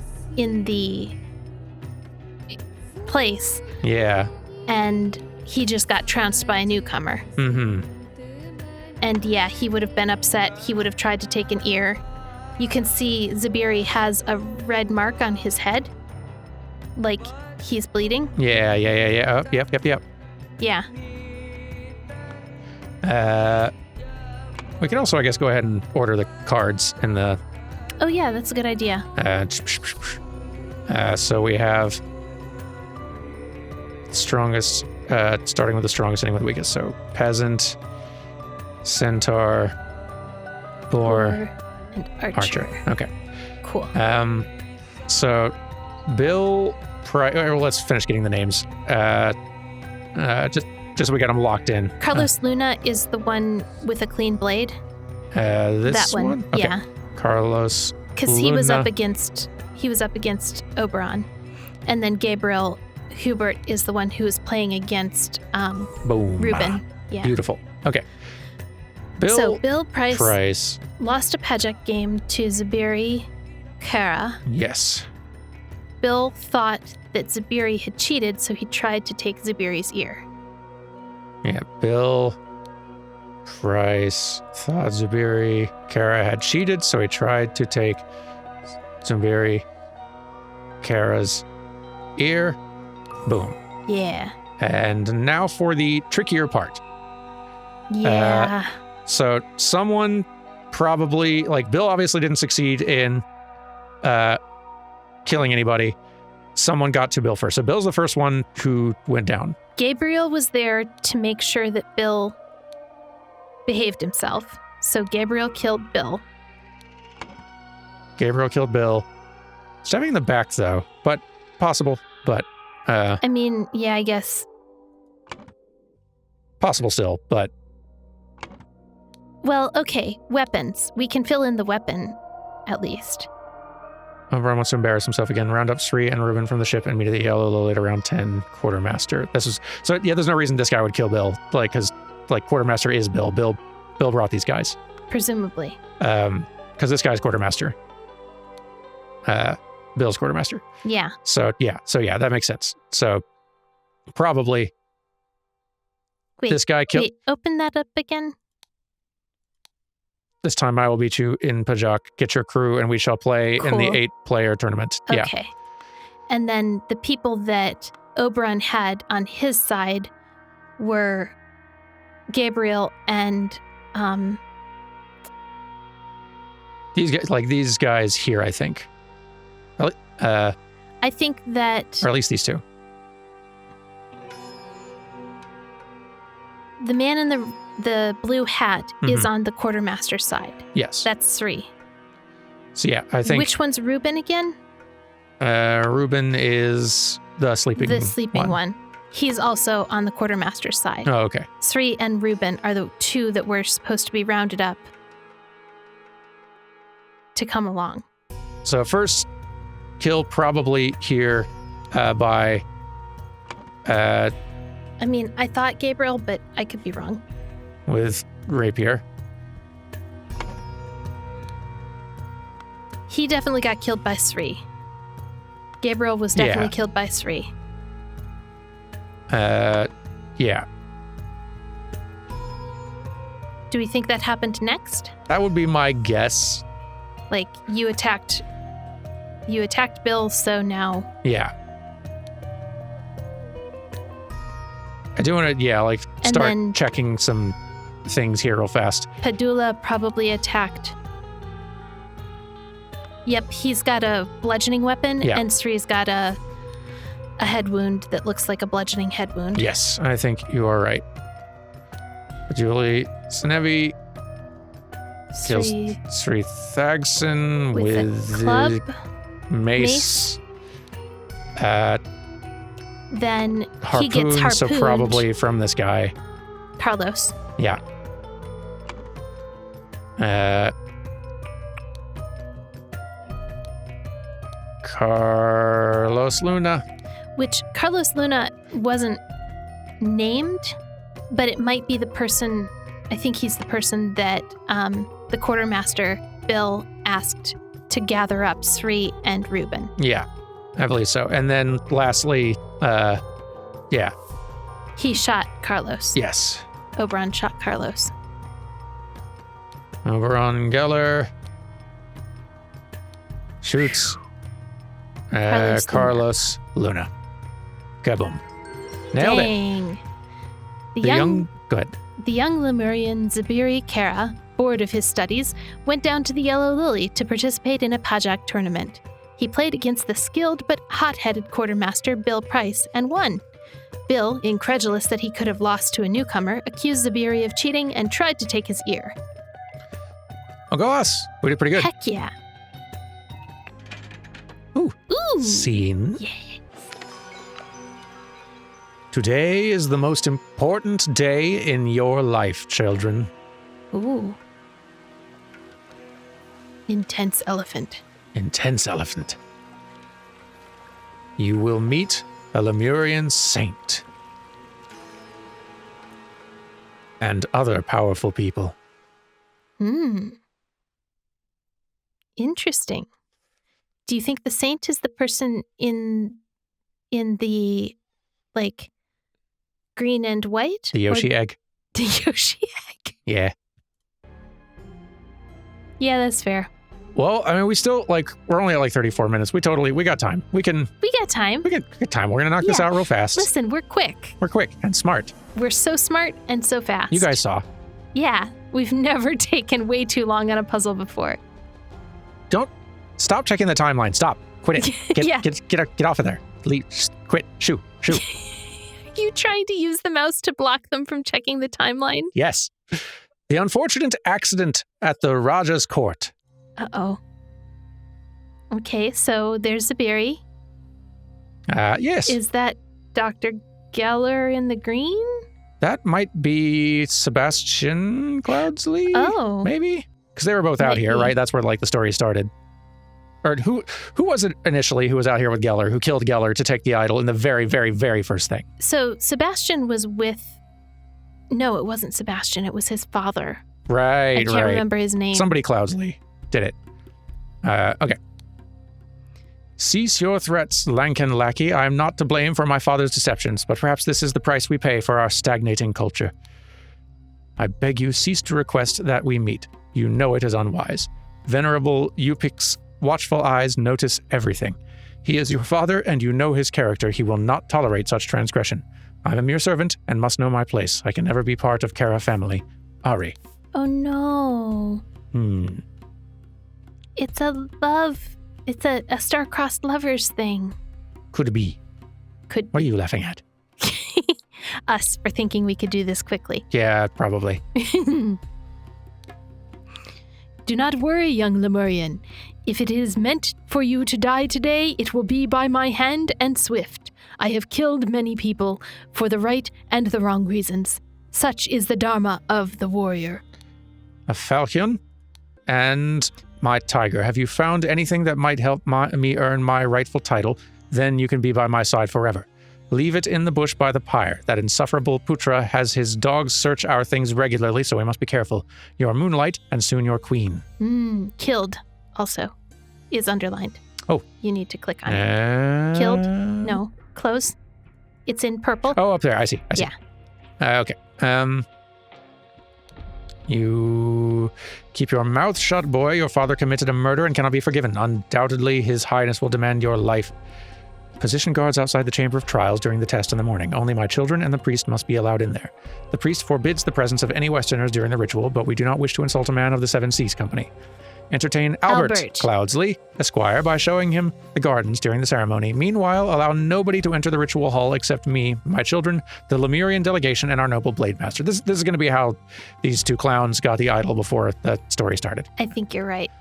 [SPEAKER 2] place.
[SPEAKER 1] Yeah.
[SPEAKER 2] And he just got trounced by a newcomer.
[SPEAKER 1] Mm-hmm.
[SPEAKER 2] And yeah, he would have been upset. He would have tried to take an ear. You can see Zubiri has a red mark on his head. Like he's bleeding.
[SPEAKER 1] Yeah. Yep.
[SPEAKER 2] Yeah.
[SPEAKER 1] We can also, I guess, go ahead and order the cards in the...
[SPEAKER 2] Oh yeah, that's a good idea.
[SPEAKER 1] So we have strongest, starting with the strongest, ending with the weakest. So peasant, centaur, boar,
[SPEAKER 2] and archer.
[SPEAKER 1] Okay.
[SPEAKER 2] Cool.
[SPEAKER 1] So Bill, well, let's finish getting the names. Just so we got them locked in.
[SPEAKER 2] Carlos Luna is the one with a clean blade.
[SPEAKER 1] This
[SPEAKER 2] that one.
[SPEAKER 1] Okay.
[SPEAKER 2] Yeah.
[SPEAKER 1] Carlos.
[SPEAKER 2] Because he was up against Oberon, and then Gabriel Hubert is the one who is playing against
[SPEAKER 1] Boom.
[SPEAKER 2] Ruben. Yeah.
[SPEAKER 1] Beautiful. Okay.
[SPEAKER 2] Bill Price lost a Pajak game to Zubiri Kara.
[SPEAKER 1] Yes.
[SPEAKER 2] Bill thought that Zubiri had cheated, so he tried to take Zubiri's ear.
[SPEAKER 1] Yeah, Bill Price thought Zubiri Kara had cheated, so he tried to take Zubiri Kara's ear. Boom.
[SPEAKER 2] Yeah.
[SPEAKER 1] And now for the trickier part.
[SPEAKER 2] Yeah.
[SPEAKER 1] So someone probably, like Bill obviously didn't succeed in killing anybody. Someone got to Bill first. So Bill's the first one who went down. Gabriel
[SPEAKER 2] was there to make sure that Bill behaved himself. So Gabriel killed Bill.
[SPEAKER 1] Stabbing in the back, though, but possible. But
[SPEAKER 2] I mean, yeah, I guess
[SPEAKER 1] possible still. But
[SPEAKER 2] well, okay, weapons. We can fill in the weapon, at least.
[SPEAKER 1] Oberon wants to embarrass himself again. Round up Sri and Ruben from the ship and meet at the yellow Lily at around 10. Quartermaster. There's no reason this guy would kill Bill. Like, because like Quartermaster is Bill. Bill brought these guys.
[SPEAKER 2] Presumably.
[SPEAKER 1] because this guy's quartermaster. Bill's quartermaster.
[SPEAKER 2] Yeah.
[SPEAKER 1] So yeah, that makes sense. So probably this guy killed.
[SPEAKER 2] Wait, open that up again.
[SPEAKER 1] This time I will beat you in Pajak. Get your crew, and we shall play in the 8-player tournament.
[SPEAKER 2] Okay.
[SPEAKER 1] Yeah.
[SPEAKER 2] And then the people that Oberon had on his side were Gabriel and
[SPEAKER 1] these guys here, I think.
[SPEAKER 2] I think that
[SPEAKER 1] or at least these two.
[SPEAKER 2] the man in the blue hat is on the quartermaster side.
[SPEAKER 1] Yes.
[SPEAKER 2] That's 3.
[SPEAKER 1] So yeah, I think.
[SPEAKER 2] Which one's Reuben again?
[SPEAKER 1] Reuben is the sleeping
[SPEAKER 2] one. He's also on the quartermaster side.
[SPEAKER 1] Oh, okay.
[SPEAKER 2] 3 and Reuben are the 2 that were supposed to be rounded up to come along.
[SPEAKER 1] So first kill probably here by
[SPEAKER 2] I mean, I thought Gabriel, but I could be wrong.
[SPEAKER 1] With rapier.
[SPEAKER 2] He definitely got killed by 3. Gabriel was definitely killed by 3.
[SPEAKER 1] Yeah.
[SPEAKER 2] Do we think that happened next?
[SPEAKER 1] That would be my guess.
[SPEAKER 2] Like, you attacked Bill, so now...
[SPEAKER 1] Yeah. I do want to, start checking some things here real fast.
[SPEAKER 2] Padula probably attacked... Yep, he's got a bludgeoning weapon, and Sri's got a head wound that looks like a bludgeoning head wound.
[SPEAKER 1] Yes, I think you are right. Julie Snevi kills Sri Thagson with
[SPEAKER 2] a club,
[SPEAKER 1] mace.
[SPEAKER 2] Then
[SPEAKER 1] harpoon,
[SPEAKER 2] he gets harpooned.
[SPEAKER 1] So probably from this guy.
[SPEAKER 2] Carlos.
[SPEAKER 1] Yeah. Carlos Luna.
[SPEAKER 2] Which Carlos Luna wasn't named, but it might be the person, I think he's the person that the quartermaster, Bill, asked to gather up Sri and Reuben.
[SPEAKER 1] Yeah, I believe so. And then lastly,
[SPEAKER 2] he shot Carlos.
[SPEAKER 1] Yes.
[SPEAKER 2] Oberon shot Carlos.
[SPEAKER 1] Oberon Geller shoots Carlos Luna. Kaboom. Nailed it. Go ahead.
[SPEAKER 2] The young Lemurian Zabiri Kara, bored of his studies, went down to the Yellow Lily to participate in a Pajak tournament. He played against the skilled but hot-headed quartermaster Bill Price and won. Bill, incredulous that he could have lost to a newcomer, accused Zabiri of cheating and tried to take his ear.
[SPEAKER 1] Oh, go us. We did pretty good.
[SPEAKER 2] Heck yeah.
[SPEAKER 1] Ooh. Scene.
[SPEAKER 2] Yeah.
[SPEAKER 1] Today is the most important day in your life, children.
[SPEAKER 2] Ooh. Intense elephant.
[SPEAKER 1] Intense elephant. You will meet a Lemurian saint. And other powerful people.
[SPEAKER 2] Interesting. Do you think the saint is the person in the, like, green and white?
[SPEAKER 1] The Yoshi egg.
[SPEAKER 2] The Yoshi egg.
[SPEAKER 1] Yeah.
[SPEAKER 2] Yeah, that's fair.
[SPEAKER 1] Well, I mean, we still, we're only at 34 minutes. We got time. We got time.
[SPEAKER 2] We got
[SPEAKER 1] time. We're going to knock this out real fast.
[SPEAKER 2] Listen, we're quick.
[SPEAKER 1] We're quick and smart.
[SPEAKER 2] We're so smart and so fast.
[SPEAKER 1] You guys saw.
[SPEAKER 2] Yeah. We've never taken way too long on a puzzle before.
[SPEAKER 1] Don't stop checking the timeline. Stop. Quit it. Get off of there. Quit. Shoo.
[SPEAKER 2] You trying to use the mouse to block them from checking the timeline?
[SPEAKER 1] Yes. The unfortunate accident at the Raja's court.
[SPEAKER 2] Uh-oh. Okay, so there's Zabiri.
[SPEAKER 1] Yes.
[SPEAKER 2] Is that Dr. Geller in the green?
[SPEAKER 1] That might be Sebastian Cloudsley.
[SPEAKER 2] Oh.
[SPEAKER 1] Maybe? Because they were both out here, right? That's where, the story started. Or who was it initially who was out here with Geller, who killed Geller to take the idol in the very, very, very first thing?
[SPEAKER 2] So Sebastian was with... No, it wasn't Sebastian. It was his father.
[SPEAKER 1] Right,
[SPEAKER 2] I can't remember his name.
[SPEAKER 1] Somebody Cloudsley. did it. Okay. Cease your threats, Lankan lackey. I am not to blame for my father's deceptions, but perhaps this is the price we pay for our stagnating culture. I beg you, cease to request that we meet. You know it is unwise. Venerable Yupik's watchful eyes notice everything. He is your father, and you know his character. He will not tolerate such transgression. I am a mere servant, and must know my place. I can never be part of Kara family. Ari.
[SPEAKER 2] Oh no. It's a love. It's a star-crossed lovers thing.
[SPEAKER 1] Could be.
[SPEAKER 2] Could
[SPEAKER 1] What are you laughing at?
[SPEAKER 2] us for thinking we could do this quickly.
[SPEAKER 1] Yeah, probably.
[SPEAKER 3] Do not worry, young Lemurian. If it is meant for you to die today, it will be by my hand and swift. I have killed many people for the right and the wrong reasons. Such is the dharma of the warrior.
[SPEAKER 1] A falcon and my tiger. Have you found anything that might help me earn my rightful title? Then you can be by my side forever. Leave it in the bush by the pyre. That insufferable Putra has his dogs search our things regularly, so we must be careful. Your moonlight, and soon your queen.
[SPEAKER 2] Killed, also, is underlined.
[SPEAKER 1] Oh.
[SPEAKER 2] You need to click on it. Killed? No. Close. It's in purple.
[SPEAKER 1] Oh, up there. I see.
[SPEAKER 2] Yeah.
[SPEAKER 1] Okay. You keep your mouth shut, boy. Your father committed a murder and cannot be forgiven. Undoubtedly, His Highness will demand your life. Position guards outside the Chamber of Trials during the test in the morning. Only my children and the priest must be allowed in there. The priest forbids the presence of any Westerners during the ritual, but we do not wish to insult a man of the Seven Seas Company. Entertain Albert Cloudsley, Esquire, by showing him the gardens during the ceremony. Meanwhile, allow nobody to enter the ritual hall except me, my children, the Lemurian delegation, and our noble blade master. This is going to be how these two clowns got the idol before the story started.
[SPEAKER 2] I think you're right.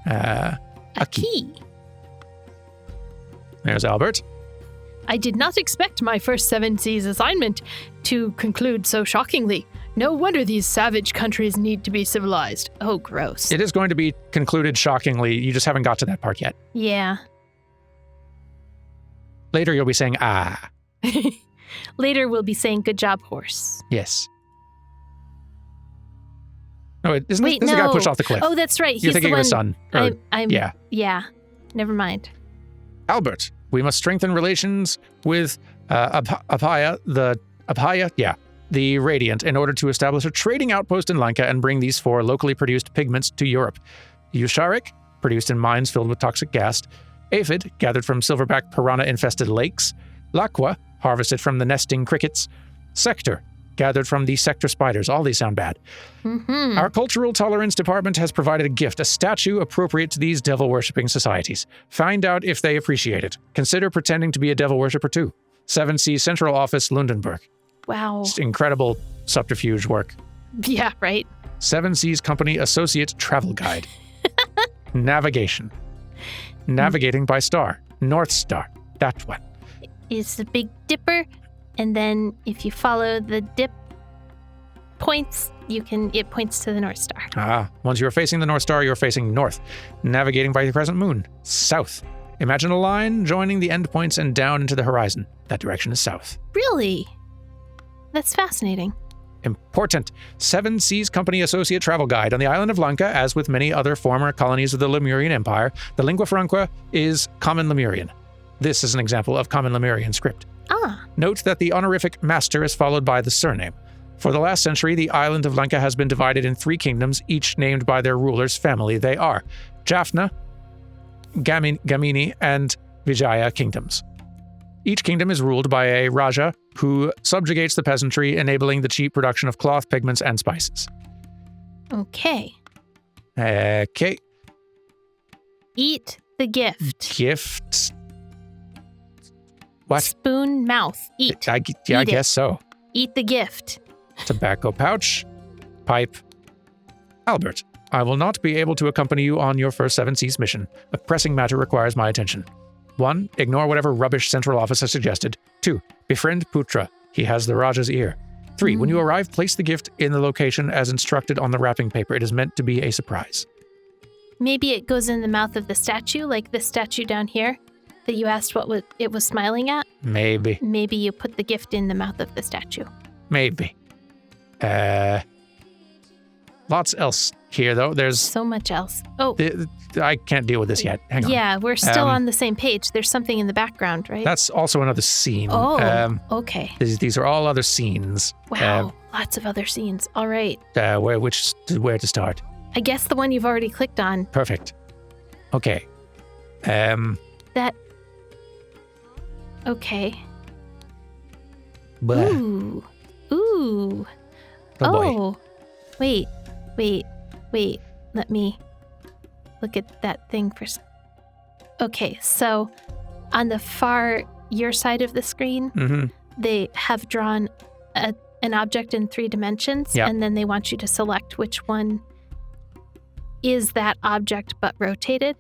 [SPEAKER 1] A
[SPEAKER 2] key.
[SPEAKER 1] There's Albert.
[SPEAKER 3] I did not expect my first Seven Seas assignment to conclude so shockingly. No wonder these savage countries need to be civilized.
[SPEAKER 2] Oh, gross.
[SPEAKER 1] It is going to be concluded shockingly. You just haven't got to that part yet.
[SPEAKER 2] Yeah.
[SPEAKER 1] Later, you'll be saying, ah.
[SPEAKER 2] Later, we'll be saying, good job, horse.
[SPEAKER 1] Yes. No, this is the guy pushed off the cliff.
[SPEAKER 2] Oh, that's right.
[SPEAKER 1] You're thinking of his son.
[SPEAKER 2] Yeah. Yeah. Never mind.
[SPEAKER 1] Albert, we must strengthen relations with Apaya, the Radiant, in order to establish a trading outpost in Lanka and bring these 4 locally produced pigments to Europe. Eusharik, produced in mines filled with toxic gas. Aphid, gathered from silverback piranha-infested lakes. Laqua, harvested from the nesting crickets. Sector, gathered from the sector spiders. All these sound bad.
[SPEAKER 2] Mm-hmm.
[SPEAKER 1] Our Cultural Tolerance Department has provided a gift, a statue appropriate to these devil-worshipping societies. Find out if they appreciate it. Consider pretending to be a devil worshipper too. 7 Seas Central Office, Lundenburg.
[SPEAKER 2] Wow.
[SPEAKER 1] Just incredible subterfuge work.
[SPEAKER 2] Yeah, right.
[SPEAKER 1] 7 Seas Company Associate Travel Guide. Navigation. Navigating by star. North Star. That one.
[SPEAKER 2] Is the Big Dipper, and then if you follow the dip points, it points to the North Star.
[SPEAKER 1] Once you're facing the North Star, you're facing north. Navigating by the crescent moon. South. Imagine a line joining the endpoints and down into the horizon. That direction is south.
[SPEAKER 2] Really? That's fascinating.
[SPEAKER 1] Important. 7 Seas Company Associate Travel Guide. On the island of Lanka, as with many other former colonies of the Lemurian Empire, the lingua franca is Common Lemurian. This is an example of Common Lemurian script. Note that the honorific master is followed by the surname. For the last century, the island of Lanka has been divided in 3 kingdoms, each named by their ruler's family. They are Jaffna, Gamini, and Vijaya kingdoms. Each kingdom is ruled by a Raja who subjugates the peasantry, enabling the cheap production of cloth, pigments, and spices.
[SPEAKER 2] Okay.
[SPEAKER 1] Okay.
[SPEAKER 2] Eat the gift.
[SPEAKER 1] Gift. What?
[SPEAKER 2] Spoon, mouth. Eat.
[SPEAKER 1] I guess so.
[SPEAKER 2] Eat the gift.
[SPEAKER 1] Tobacco pouch. Pipe. Albert, I will not be able to accompany you on your first 7 Seas mission. A pressing matter requires my attention. 1. Ignore whatever rubbish Central Office has suggested. 2. Befriend Putra. He has the Raja's ear. 3. When you arrive, place the gift in the location as instructed on the wrapping paper. It is meant to be a surprise.
[SPEAKER 2] Maybe it goes in the mouth of the statue, like this statue down here that you asked what it was smiling at.
[SPEAKER 1] Maybe.
[SPEAKER 2] Maybe you put the gift in the mouth of the statue.
[SPEAKER 1] Maybe. lots else here, though. There's
[SPEAKER 2] So much else. Oh,
[SPEAKER 1] I can't deal with this yet. Hang on.
[SPEAKER 2] yeah, we're still on the same page. There's something in the background, right?
[SPEAKER 1] That's also another scene.
[SPEAKER 2] Oh, okay.
[SPEAKER 1] These are all other scenes.
[SPEAKER 2] Wow, lots of other scenes. All right.
[SPEAKER 1] Where to start?
[SPEAKER 2] I guess the one you've already clicked on.
[SPEAKER 1] Perfect. Okay.
[SPEAKER 2] That. Okay.
[SPEAKER 1] Bleh.
[SPEAKER 2] Ooh.
[SPEAKER 1] Oh, boy.
[SPEAKER 2] Oh. Wait. Let me look at that thing first. Okay, so on the your side of the screen,
[SPEAKER 1] Mm-hmm.
[SPEAKER 2] they have drawn an object in 3 dimensions,
[SPEAKER 1] Yep.
[SPEAKER 2] and then they want you to select which one is that object but rotated.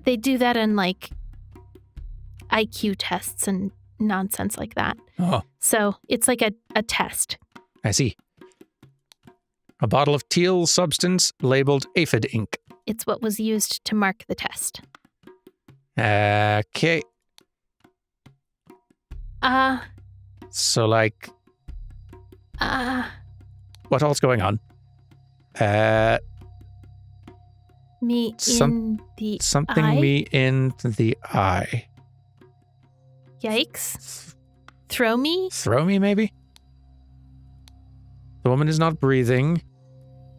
[SPEAKER 2] They do that in like IQ tests and nonsense like that.
[SPEAKER 1] Oh,
[SPEAKER 2] So it's like a test.
[SPEAKER 1] I see. A bottle of teal substance labeled aphid ink.
[SPEAKER 2] It's what was used to mark the test.
[SPEAKER 1] Okay. So, like, what all's going on?
[SPEAKER 2] Me in the
[SPEAKER 1] Something
[SPEAKER 2] eye?
[SPEAKER 1] me in the eye.
[SPEAKER 2] Yikes. Throw me?
[SPEAKER 1] Throw me, maybe? The woman is not breathing.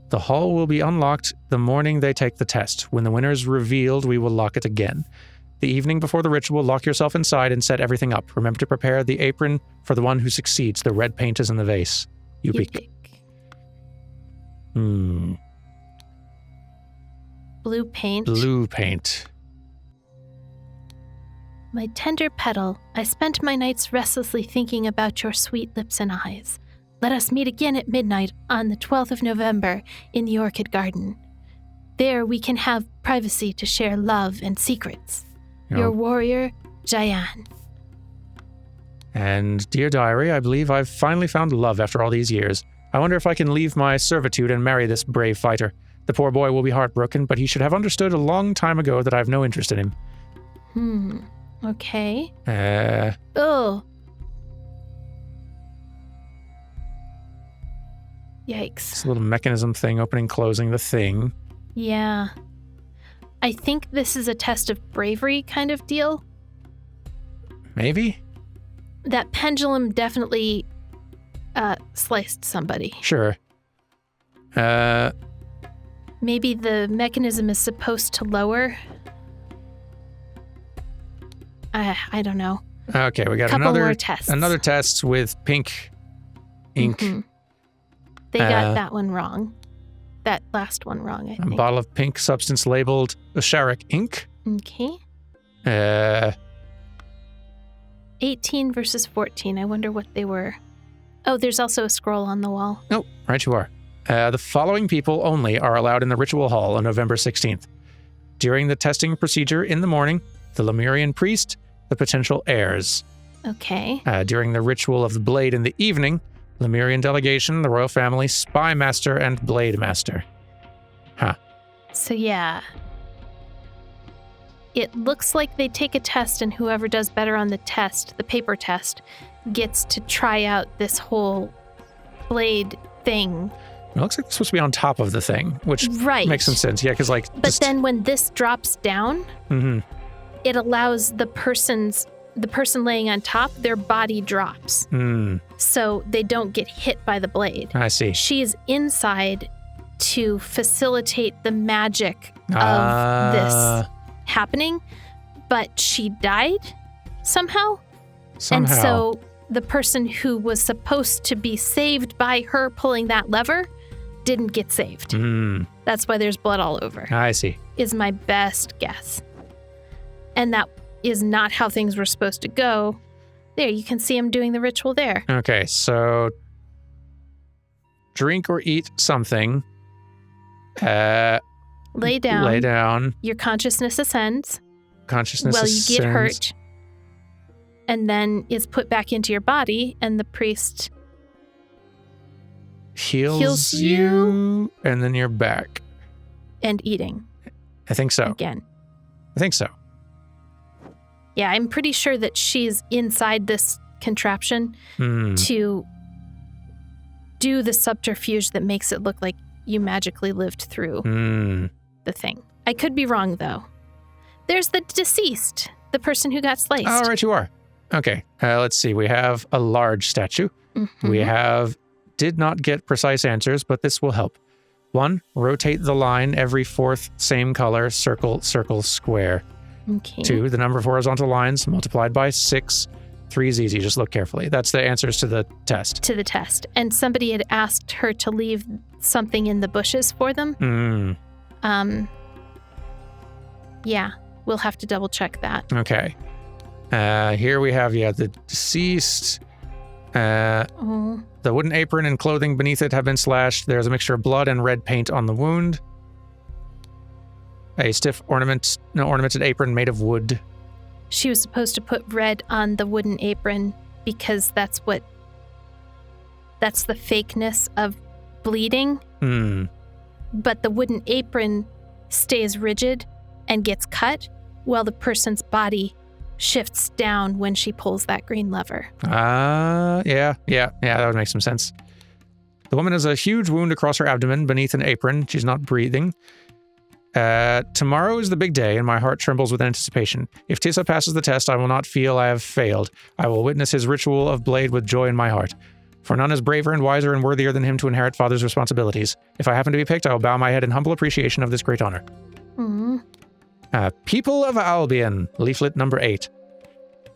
[SPEAKER 1] The hall will be unlocked the morning they take the test. When the winner is revealed, we will lock it again. The evening before the ritual, lock yourself inside and set everything up. Remember to prepare the apron for the one who succeeds. The red paint is in the vase. You pick.
[SPEAKER 2] Blue paint.
[SPEAKER 1] Blue paint.
[SPEAKER 2] My tender petal, I spent my nights restlessly thinking about your sweet lips and eyes. Let us meet again at midnight on the 12th of November in the orchid garden. There we can have privacy to share love and secrets. Your warrior, Jayan.
[SPEAKER 1] And dear diary, I believe I've finally found love after all these years. I wonder if I can leave my servitude and marry this brave fighter. The poor boy will be heartbroken, but he should have understood a long time ago that I have no interest in him.
[SPEAKER 2] Okay.
[SPEAKER 1] Oh.
[SPEAKER 2] Yikes.
[SPEAKER 1] This little mechanism thing opening, closing the thing.
[SPEAKER 2] Yeah. I think this is a test of bravery kind of deal.
[SPEAKER 1] Maybe?
[SPEAKER 2] That pendulum definitely sliced somebody.
[SPEAKER 1] Sure.
[SPEAKER 2] Maybe the mechanism is supposed to lower. I don't know.
[SPEAKER 1] Okay, we got
[SPEAKER 2] Couple more tests.
[SPEAKER 1] another test with pink ink.
[SPEAKER 2] Mhm. They got that one wrong. That last one wrong, I
[SPEAKER 1] A
[SPEAKER 2] think.
[SPEAKER 1] bottle of pink substance labeled Osharic ink.
[SPEAKER 2] Okay. 18 versus 14. I wonder what they were. Oh, there's also a scroll on the wall.
[SPEAKER 1] Oh, right you are. The following people only are allowed in the ritual hall on November 16th. During the testing procedure in the morning, the Lemurian priest, the potential heirs.
[SPEAKER 2] Okay.
[SPEAKER 1] During the ritual of the blade in the evening, Lemurian delegation, the royal family, spy master, and blade master. Huh.
[SPEAKER 2] So yeah. It looks like they take a test, and whoever does better on the test, the paper test, gets to try out this whole blade thing.
[SPEAKER 1] It looks like it's supposed to be on top of the thing, which
[SPEAKER 2] Right.
[SPEAKER 1] makes some sense. Yeah, because like...
[SPEAKER 2] But then when this drops down,
[SPEAKER 1] Mhm.
[SPEAKER 2] it allows the person laying on top, their body drops. So they don't get hit by the blade.
[SPEAKER 1] I see.
[SPEAKER 2] She's inside to facilitate the magic of this happening, but she died somehow. And so the person who was supposed to be saved by her pulling that lever didn't get saved. That's why there's blood all over.
[SPEAKER 1] I see.
[SPEAKER 2] Is my best guess. And that is not how things were supposed to go. There, you can see him doing the ritual there.
[SPEAKER 1] Okay, so drink or eat something.
[SPEAKER 2] Lay down.
[SPEAKER 1] Lay down.
[SPEAKER 2] Your consciousness ascends.
[SPEAKER 1] Consciousness
[SPEAKER 2] Well, you
[SPEAKER 1] ascends.
[SPEAKER 2] get hurt. And then is put back into your body, and the priest
[SPEAKER 1] Heals you, and then you're back.
[SPEAKER 2] and eating
[SPEAKER 1] I think so.
[SPEAKER 2] again.
[SPEAKER 1] I think so.
[SPEAKER 2] Yeah, I'm pretty sure that she's inside this contraption to do the subterfuge that makes it look like you magically lived through the thing. I could be wrong, though. There's the deceased, the person who got sliced.
[SPEAKER 1] All right, you are. Okay, let's see. We have a large statue. We have did not get precise answers, but this will help. 1, rotate the line every fourth same color, circle, circle, square.
[SPEAKER 2] Okay.
[SPEAKER 1] 2, the number of horizontal lines multiplied by 6. 3 is easy, just look carefully. That's the answers to the test.
[SPEAKER 2] To the test. And somebody had asked her to leave something in the bushes for them. Yeah, we'll have to double check that.
[SPEAKER 1] Okay. Here we have, the deceased. The wooden apron and clothing beneath it have been slashed. There's a mixture of blood and red paint on the wound. A stiff ornamented apron made of wood.
[SPEAKER 2] She was supposed to put red on the wooden apron because that's the fakeness of bleeding. But the wooden apron stays rigid and gets cut while the person's body shifts down when she pulls that green lever.
[SPEAKER 1] Yeah, that would make some sense. The woman has a huge wound across her abdomen beneath an apron. She's not breathing. Tomorrow is the big day, and my heart trembles with anticipation. If Tissa passes the test, I will not feel I have failed. I will witness his ritual of blade with joy in my heart. For none is braver and wiser and worthier than him to inherit father's responsibilities. If I happen to be picked, I will bow my head in humble appreciation of this great honor. People of Albion, leaflet number 8.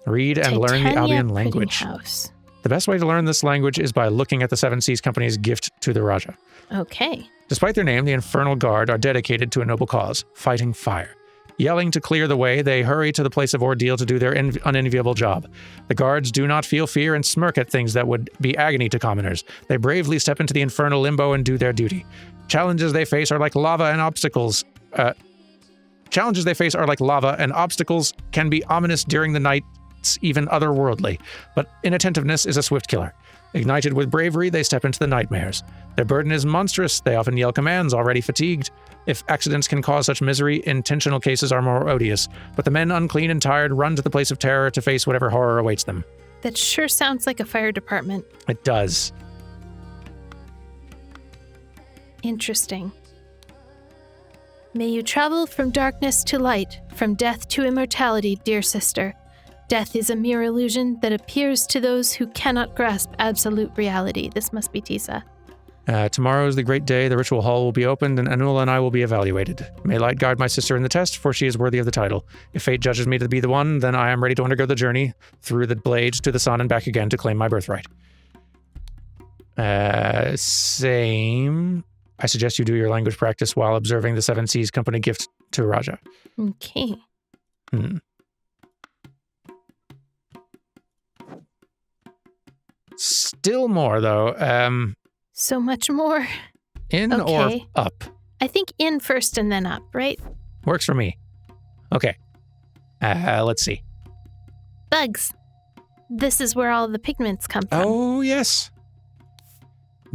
[SPEAKER 1] Read and learn the Albion language.
[SPEAKER 2] House.
[SPEAKER 1] The best way to learn this language is by looking at the Seven Seas Company's gift to the Raja.
[SPEAKER 2] Okay.
[SPEAKER 1] Despite their name, the Infernal Guard are dedicated to a noble cause, fighting fire. Yelling to clear the way, they hurry to the place of ordeal to do their unenviable job. The guards do not feel fear and smirk at things that would be agony to commoners. They bravely step into the infernal limbo and do their duty. Challenges they face are like lava, and obstacles can be ominous during the night, even otherworldly. But inattentiveness is a swift killer. Ignited with bravery, they step into the nightmares. Their burden is monstrous. They often yell commands, already fatigued. If accidents can cause such misery, intentional cases are more odious. But the men, unclean and tired, run to the place of terror to face whatever horror awaits them.
[SPEAKER 2] That sure sounds like a fire department.
[SPEAKER 1] It does.
[SPEAKER 2] Interesting. May you travel from darkness to light, from death to immortality, dear sister. Death is a mere illusion that appears to those who cannot grasp absolute reality. This must be Tisa.
[SPEAKER 1] Tomorrow is the great day. The ritual hall will be opened, and Anula and I will be evaluated. May light guide my sister in the test, for she is worthy of the title. If fate judges me to be the one, then I am ready to undergo the journey through the blades to the sun and back again to claim my birthright. Same. I suggest you do your language practice while observing the Seven Seas Company gift to Raja.
[SPEAKER 2] Okay.
[SPEAKER 1] Still more, though.
[SPEAKER 2] So much more.
[SPEAKER 1] In or up?
[SPEAKER 2] I think in first and then up, right?
[SPEAKER 1] Works for me. Okay. Let's see.
[SPEAKER 2] Bugs. This is where all the pigments come from.
[SPEAKER 1] Oh, yes.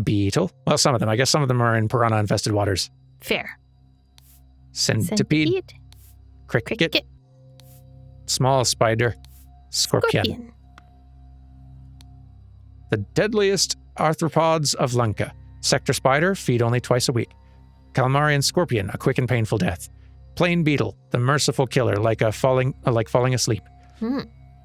[SPEAKER 1] Beetle. Well, some of them. I guess some of them are in piranha-infested waters.
[SPEAKER 2] Fair.
[SPEAKER 1] Centipede. Cricket. Small spider. Scorpion. The deadliest arthropods of Lanka. Sector spider, feed only twice a week. Calamarian scorpion, a quick and painful death. Plain beetle, the merciful killer, like falling asleep.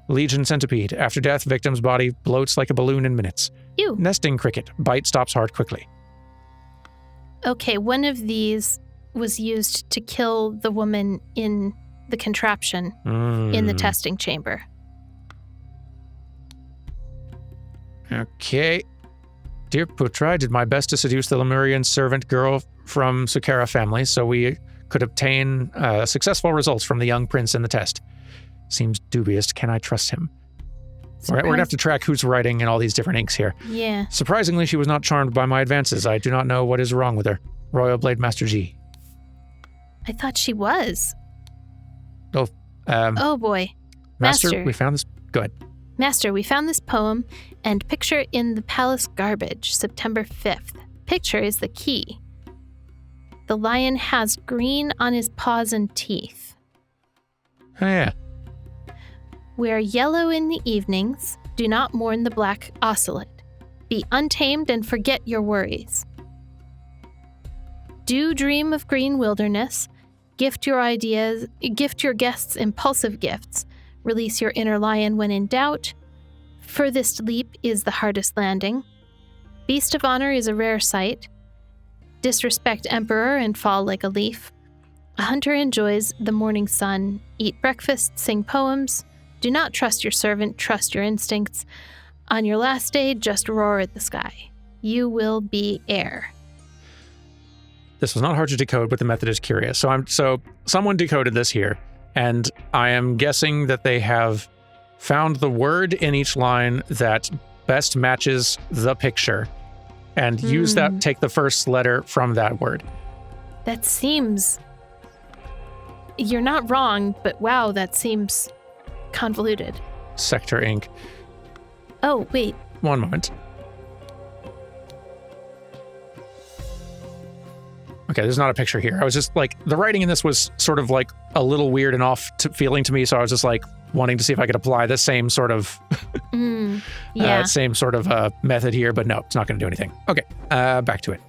[SPEAKER 1] Legion centipede, after death, victim's body bloats like a balloon in minutes.
[SPEAKER 2] Ew.
[SPEAKER 1] Nesting cricket, bite stops heart quickly.
[SPEAKER 2] Okay, one of these was used to kill the woman in the contraption in the testing chamber.
[SPEAKER 1] Okay. Dear Putra, I did my best to seduce the Lemurian servant girl from Sukara family so we could obtain successful results from the young prince in the test. Seems dubious. Can I trust him? We're going to have to track who's writing in all these different inks here.
[SPEAKER 2] Yeah.
[SPEAKER 1] Surprisingly, she was not charmed by my advances. I do not know what is wrong with her. Royal Blade Master G.
[SPEAKER 2] I thought she was.
[SPEAKER 1] Oh
[SPEAKER 2] boy.
[SPEAKER 1] Master, we found this. Go ahead.
[SPEAKER 2] Master, we found this poem and picture in the palace garbage, September 5th. Picture is the key. The lion has green on his paws and teeth.
[SPEAKER 1] Oh, yeah.
[SPEAKER 2] Wear yellow in the evenings. Do not mourn the black ocelot. Be untamed and forget your worries. Do dream of green wilderness. Gift your guests impulsive gifts. Release your inner lion when in doubt. Furthest leap is the hardest landing. Beast of honor is a rare sight. Disrespect emperor and fall like a leaf. A hunter enjoys the morning sun. Eat breakfast, sing poems. Do not trust your servant, trust your instincts. On your last day, just roar at the sky. You will be air.
[SPEAKER 1] This was not hard to decode, but the method is curious. So someone decoded this here, and I am guessing that they have found the word in each line that best matches the picture, and use that, take the first letter from that word.
[SPEAKER 2] That seems... You're not wrong, but wow, that seems convoluted.
[SPEAKER 1] Sector Inc.
[SPEAKER 2] Oh, wait.
[SPEAKER 1] One moment. Okay, there's not a picture here. I was just like, the writing in this was sort of like a little weird and off feeling to me, so I was just like wanting to see if I could apply the same sort of same sort of method here, but no, it's not going to do anything. Okay, back to it.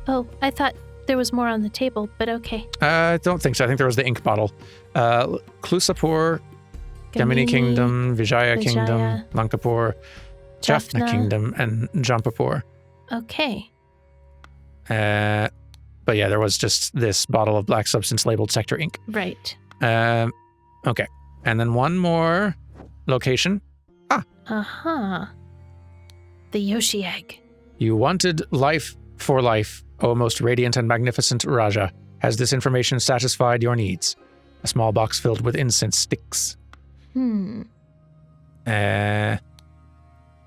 [SPEAKER 2] Oh, I thought there was more on the table, but okay.
[SPEAKER 1] I don't think so. I think there was the ink bottle. Klusapur, Gamini Kingdom, Vijaya Kingdom, Lankapur, Jaffna Kingdom, and Jampapur.
[SPEAKER 2] Okay.
[SPEAKER 1] But yeah, there was just this bottle of black substance labeled Sector Ink.
[SPEAKER 2] Right.
[SPEAKER 1] Okay. And then one more location.
[SPEAKER 2] Uh-huh. The Yoshi egg.
[SPEAKER 1] You wanted life for life, O most radiant and magnificent Raja. Has this information satisfied your needs? A small box filled with incense sticks.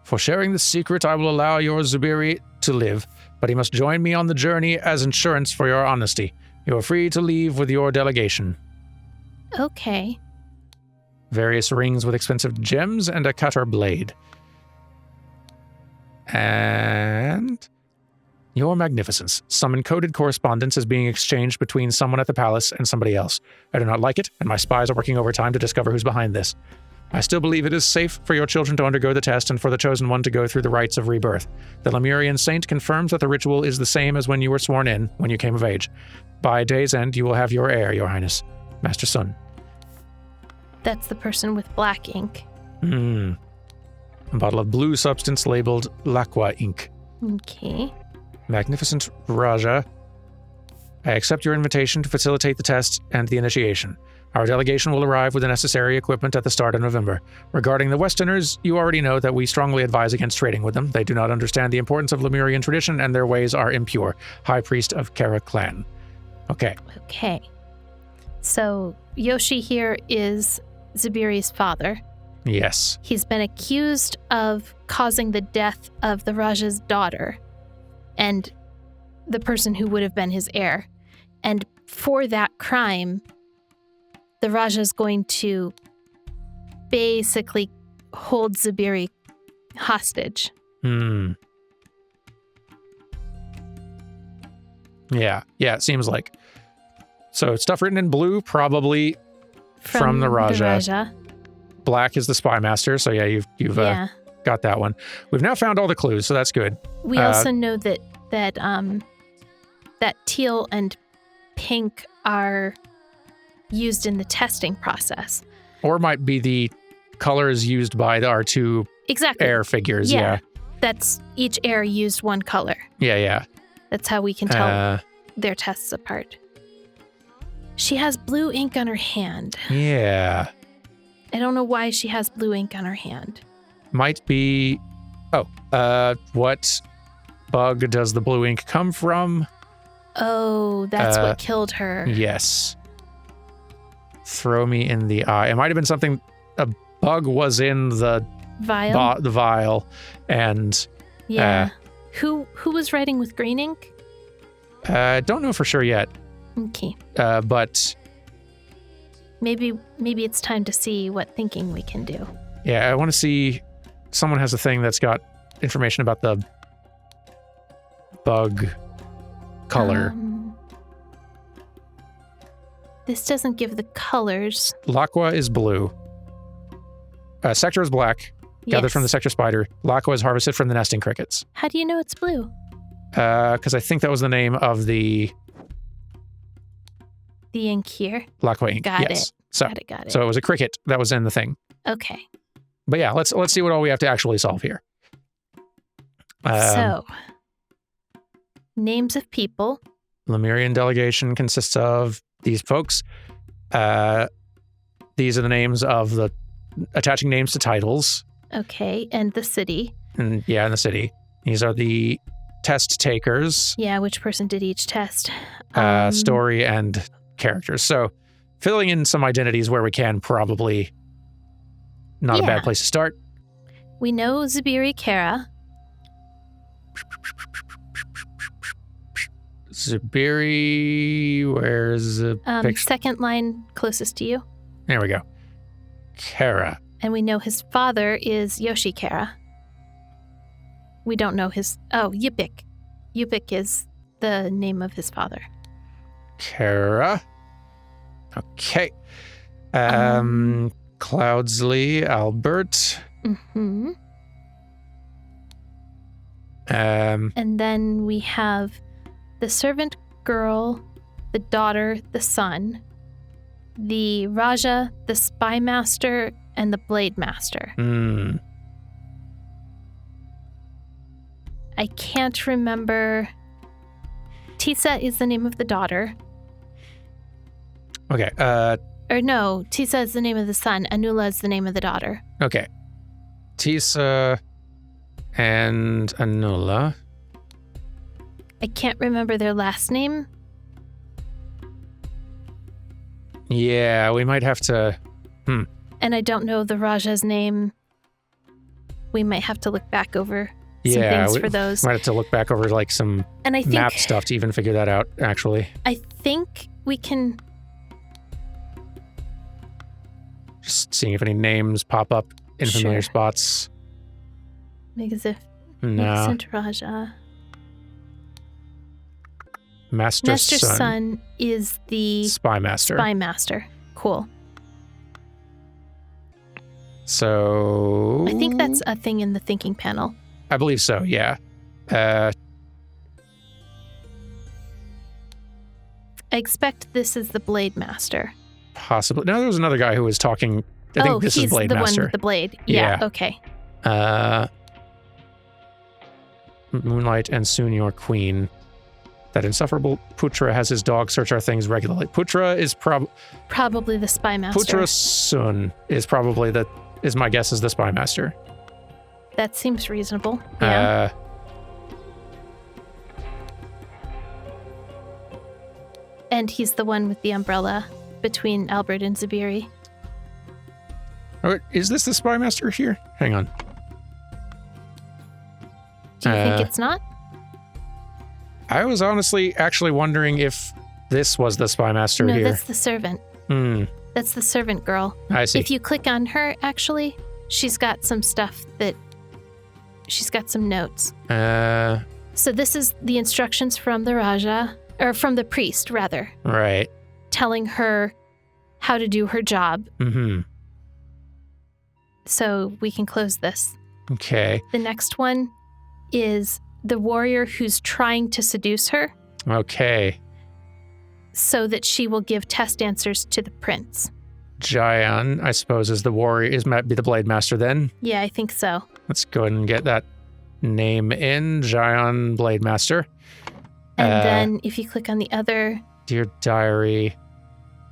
[SPEAKER 1] For sharing the secret, I will allow your Zubiri to live, but he must join me on the journey as insurance for your honesty. You are free to leave with your delegation.
[SPEAKER 2] Okay.
[SPEAKER 1] Various rings with expensive gems and a cutter blade. And your magnificence. Some encoded correspondence is being exchanged between someone at the palace and somebody else. I do not like it, and my spies are working overtime to discover who's behind this. I still believe it is safe for your children to undergo the test and for the chosen one to go through the rites of rebirth. The Lemurian saint confirms that the ritual is the same as when you were sworn in, when you came of age. By day's end, you will have your heir, your highness, Master Sun.
[SPEAKER 2] That's the person with black ink.
[SPEAKER 1] A bottle of blue substance labeled Lakwa ink.
[SPEAKER 2] Okay.
[SPEAKER 1] Magnificent Raja, I accept your invitation to facilitate the test and the initiation. Our delegation will arrive with the necessary equipment at the start of November. Regarding the Westerners, you already know that we strongly advise against trading with them. They do not understand the importance of Lemurian tradition, and their ways are impure. High Priest of Kara Clan. Okay.
[SPEAKER 2] Okay. So, Yoshi here is Zubiri's father.
[SPEAKER 1] Yes.
[SPEAKER 2] He's been accused of causing the death of the Raja's daughter and the person who would have been his heir. And for that crime, the Raja's going to basically hold Zubiri hostage.
[SPEAKER 1] Yeah, it seems like. So stuff written in blue, probably from the Raja. Black is the spy master, so yeah, you've got that one. We've now found all the clues, so that's good.
[SPEAKER 2] We also know that teal and pink are used in the testing process.
[SPEAKER 1] Or might be the colors used by our two heir figures. Yeah.
[SPEAKER 2] That's each heir used one color.
[SPEAKER 1] Yeah.
[SPEAKER 2] That's how we can tell their tests apart. She has blue ink on her hand.
[SPEAKER 1] Yeah.
[SPEAKER 2] I don't know why she has blue ink on her hand.
[SPEAKER 1] Might be... what bug does the blue ink come from?
[SPEAKER 2] Oh, that's what killed her.
[SPEAKER 1] Yes. Throw me in the eye. It might have been something... A bug was in the
[SPEAKER 2] vial.
[SPEAKER 1] The vial, and...
[SPEAKER 2] Yeah. Who was writing with green ink?
[SPEAKER 1] Don't know for sure yet.
[SPEAKER 2] Okay.
[SPEAKER 1] But...
[SPEAKER 2] Maybe it's time to see what thinking we can do.
[SPEAKER 1] Yeah, I want to see... Someone has a thing that's got information about the bug color.
[SPEAKER 2] This doesn't give the colors.
[SPEAKER 1] Lakwa is blue. Sector is black. gathered
[SPEAKER 2] Yes.
[SPEAKER 1] from the sector spider. Lako is harvested from the nesting crickets.
[SPEAKER 2] How do you know it's blue?
[SPEAKER 1] Because I think that was the name of the
[SPEAKER 2] The ink here.
[SPEAKER 1] Lako ink.
[SPEAKER 2] Got
[SPEAKER 1] yes.
[SPEAKER 2] it.
[SPEAKER 1] So,
[SPEAKER 2] Got it.
[SPEAKER 1] so it was a cricket that was in the thing.
[SPEAKER 2] Okay.
[SPEAKER 1] But yeah, let's see what all we have to actually solve here.
[SPEAKER 2] So, names of people.
[SPEAKER 1] Lemurian delegation consists of these folks. These are the names of the attaching names to titles.
[SPEAKER 2] Okay. And the city.
[SPEAKER 1] And yeah, in the city. These are the test takers.
[SPEAKER 2] Yeah, which person did each test?
[SPEAKER 1] Story and characters. So filling in some identities where we can, probably not a bad place to start.
[SPEAKER 2] We know Zubiri Kara.
[SPEAKER 1] Zubiri, where's the picture?
[SPEAKER 2] Second line closest to you.
[SPEAKER 1] There we go. Kara.
[SPEAKER 2] And we know his father is Yoshi Kara. We don't know his... Oh, Yupik. Yupik is the name of his father.
[SPEAKER 1] Kara. Okay. Cloudsley, Albert.
[SPEAKER 2] Mm-hmm.
[SPEAKER 1] Um,
[SPEAKER 2] And then we have the servant girl, the daughter, the son, the Raja, the spy master, and the blade master. I can't remember. Tisa is the name of the daughter.
[SPEAKER 1] Okay.
[SPEAKER 2] Or no, Tisa is the name of the son. Anula is the name of the daughter.
[SPEAKER 1] Okay. Tisa and Anula.
[SPEAKER 2] I can't remember their last name.
[SPEAKER 1] Yeah, we might have to...
[SPEAKER 2] And I don't know the Raja's name. We might have to look back over some
[SPEAKER 1] Yeah,
[SPEAKER 2] things
[SPEAKER 1] we
[SPEAKER 2] for those.
[SPEAKER 1] might have to look back over like some
[SPEAKER 2] And I think
[SPEAKER 1] map stuff to even figure that out, actually.
[SPEAKER 2] I think we can.
[SPEAKER 1] Just seeing if any names pop up in familiar
[SPEAKER 2] Sure.
[SPEAKER 1] spots.
[SPEAKER 2] Because if
[SPEAKER 1] No.
[SPEAKER 2] Magnificent Raja.
[SPEAKER 1] Master
[SPEAKER 2] Master
[SPEAKER 1] Son.
[SPEAKER 2] Son is the
[SPEAKER 1] Spy Master.
[SPEAKER 2] spy master. Cool.
[SPEAKER 1] So...
[SPEAKER 2] I think that's a thing in the thinking panel.
[SPEAKER 1] I believe so, yeah.
[SPEAKER 2] I expect this is the blade master.
[SPEAKER 1] Possibly. No, there was another guy who was talking. I think this
[SPEAKER 2] he's
[SPEAKER 1] is Blade
[SPEAKER 2] the
[SPEAKER 1] Master.
[SPEAKER 2] one with the blade. Yeah. Okay.
[SPEAKER 1] Moonlight and soon your queen. That insufferable Putra has his dog search our things regularly. Putra is
[SPEAKER 2] Probably the spy master.
[SPEAKER 1] Putra Sun is probably is my guess is the spy master.
[SPEAKER 2] That seems reasonable. Yeah. And he's the one with the umbrella between Albert and Zubiri.
[SPEAKER 1] Is this the spy master here? Hang on.
[SPEAKER 2] Do you think it's not?
[SPEAKER 1] I was honestly actually wondering if this was the spy master
[SPEAKER 2] No,
[SPEAKER 1] here.
[SPEAKER 2] that's the servant. That's the servant girl.
[SPEAKER 1] I see.
[SPEAKER 2] If you click on her, actually, she's got some stuff that... She's got some notes. So this is the instructions from the Raja, or from the priest, rather.
[SPEAKER 1] Right.
[SPEAKER 2] Telling her how to do her job.
[SPEAKER 1] Mm-hmm.
[SPEAKER 2] So we can close this.
[SPEAKER 1] Okay.
[SPEAKER 2] The next one is the warrior who's trying to seduce her
[SPEAKER 1] Okay.
[SPEAKER 2] so that she will give test answers to the prince.
[SPEAKER 1] Jayan, I suppose, is the warrior, might be the Blade Master then.
[SPEAKER 2] Yeah, I think so.
[SPEAKER 1] Let's go ahead and get that name in. Jayan, Blade Master.
[SPEAKER 2] And then if you click on the other,
[SPEAKER 1] Dear Diary.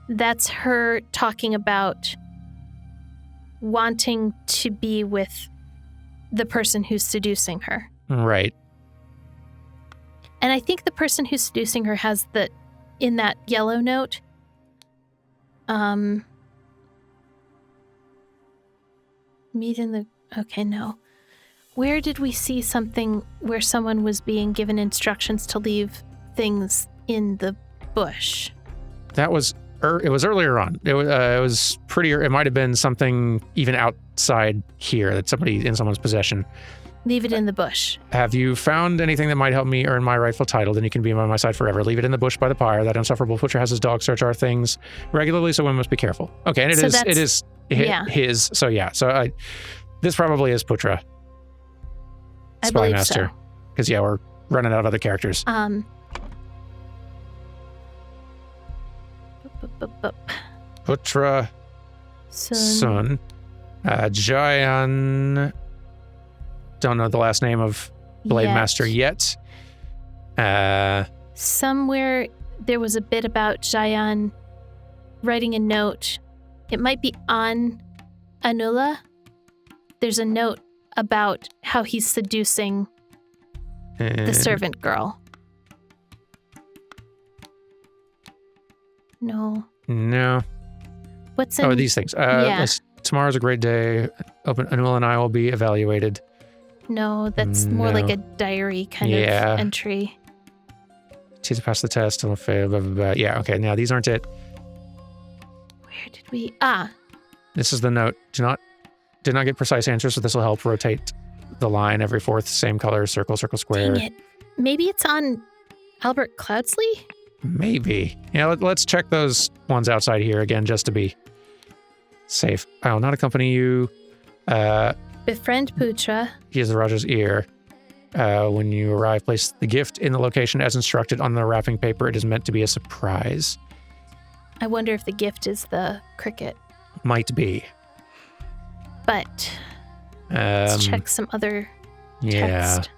[SPEAKER 2] that's her talking about wanting to be with the person who's seducing her.
[SPEAKER 1] Right.
[SPEAKER 2] And I think the person who's seducing her has in that yellow note, meet in the, okay, no. Where did we see something where someone was being given instructions to leave things in the bush?
[SPEAKER 1] That was, it was earlier on. It was pretty, it might have been something even outside here that somebody in someone's possession.
[SPEAKER 2] Leave it in the bush.
[SPEAKER 1] Have you found anything that might help me earn my rightful title? Then you can be by my side forever. Leave it in the bush by the pyre. That insufferable butcher has his dog search our things regularly, so one must be careful. Okay, and it is
[SPEAKER 2] yeah.
[SPEAKER 1] his. So yeah, so This probably is Putra.
[SPEAKER 2] I
[SPEAKER 1] Spy
[SPEAKER 2] believe
[SPEAKER 1] Master. Because, yeah, we're running out of other characters. Putra, Sun. Jayan. Don't know the last name of Blade Master yet.
[SPEAKER 2] Somewhere there was a bit about Jayan writing a note. It might be on Anula. There's a note about how he's seducing the servant girl. No. What's in...
[SPEAKER 1] Oh, these things. Tomorrow's a great day. Anula and I will be evaluated.
[SPEAKER 2] No, that's more like a diary kind of entry.
[SPEAKER 1] To pass the test. Blah, blah, blah, blah. Yeah, okay. Now, these aren't it.
[SPEAKER 2] Where did we...
[SPEAKER 1] This is the note. Did not get precise answers, so this will help rotate the line every fourth. Same color, circle, circle, square.
[SPEAKER 2] Dang it. Maybe it's on Albert Cloudsley?
[SPEAKER 1] Maybe. Yeah, let's check those ones outside here again, just to be safe. I will not accompany you.
[SPEAKER 2] Befriend Putra.
[SPEAKER 1] He is the Raja's ear. When you arrive, place the gift in the location as instructed on the wrapping paper. It is meant to be a surprise.
[SPEAKER 2] I wonder if the gift is the cricket.
[SPEAKER 1] Might be.
[SPEAKER 2] But let's check some other text.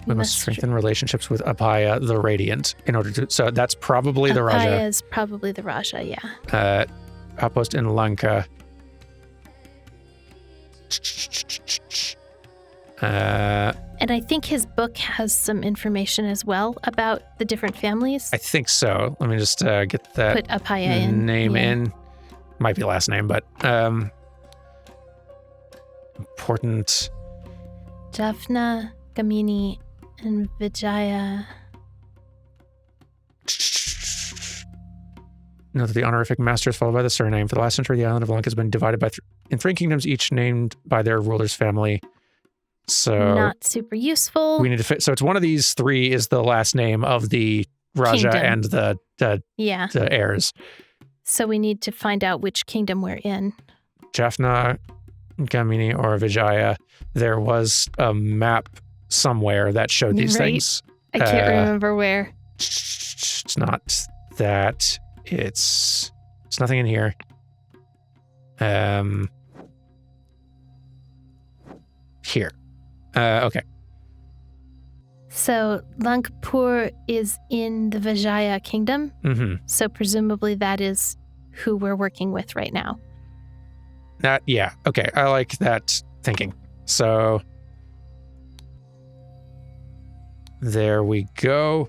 [SPEAKER 1] We must strengthen relationships with Apaya the Radiant in order to... So that's probably the Raja.
[SPEAKER 2] Apaya is probably the Raja, yeah.
[SPEAKER 1] Outpost in Lanka.
[SPEAKER 2] And I think his book has some information as well about the different families.
[SPEAKER 1] I think so. Let me just get that
[SPEAKER 2] Put Apaya
[SPEAKER 1] name in. Might be last name, but important.
[SPEAKER 2] Jaffna, Gamini, and Vijaya.
[SPEAKER 1] Note that the honorific master is followed by the surname. For the last century, the island of Lanka has been divided in three kingdoms, each named by their ruler's family. So
[SPEAKER 2] not super useful.
[SPEAKER 1] We need to fit. So it's one of these three is the last name of the Raja
[SPEAKER 2] Kingdom.
[SPEAKER 1] And the heirs.
[SPEAKER 2] So we need to find out which kingdom we're in.
[SPEAKER 1] Jaffna, Gamini, or Vijaya. There was a map somewhere that showed these things.
[SPEAKER 2] I can't remember where.
[SPEAKER 1] It's not that. It's nothing in here. Here. Okay.
[SPEAKER 2] So Lankapur is in the Vijaya kingdom.
[SPEAKER 1] Mm-hmm.
[SPEAKER 2] So presumably that is who we're working with right now.
[SPEAKER 1] Okay. I like that thinking. So there we go.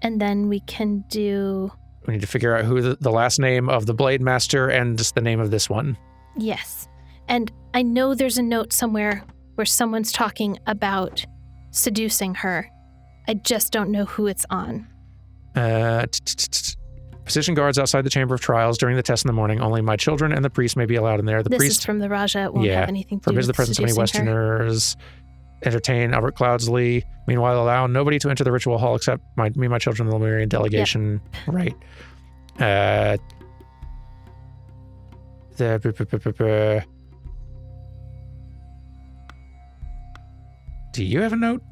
[SPEAKER 2] And then we can do...
[SPEAKER 1] We need to figure out who the last name of the Blade Master and just the name of this one.
[SPEAKER 2] Yes. And I know there's a note somewhere where someone's talking about seducing her. I just don't know who it's on.
[SPEAKER 1] Position guards outside the chamber of trials during the test in the morning. Only my children and the priest may be allowed in there. The
[SPEAKER 2] this
[SPEAKER 1] priest
[SPEAKER 2] is from the Raja. It won't have anything to do
[SPEAKER 1] forbids
[SPEAKER 2] with
[SPEAKER 1] the presence of any
[SPEAKER 2] seducing her.
[SPEAKER 1] Westerners. Entertain Albert Cloudsley. Meanwhile, allow nobody to enter the ritual hall except me and my children, the Lemurian delegation. Yep. Right. Do you have a note?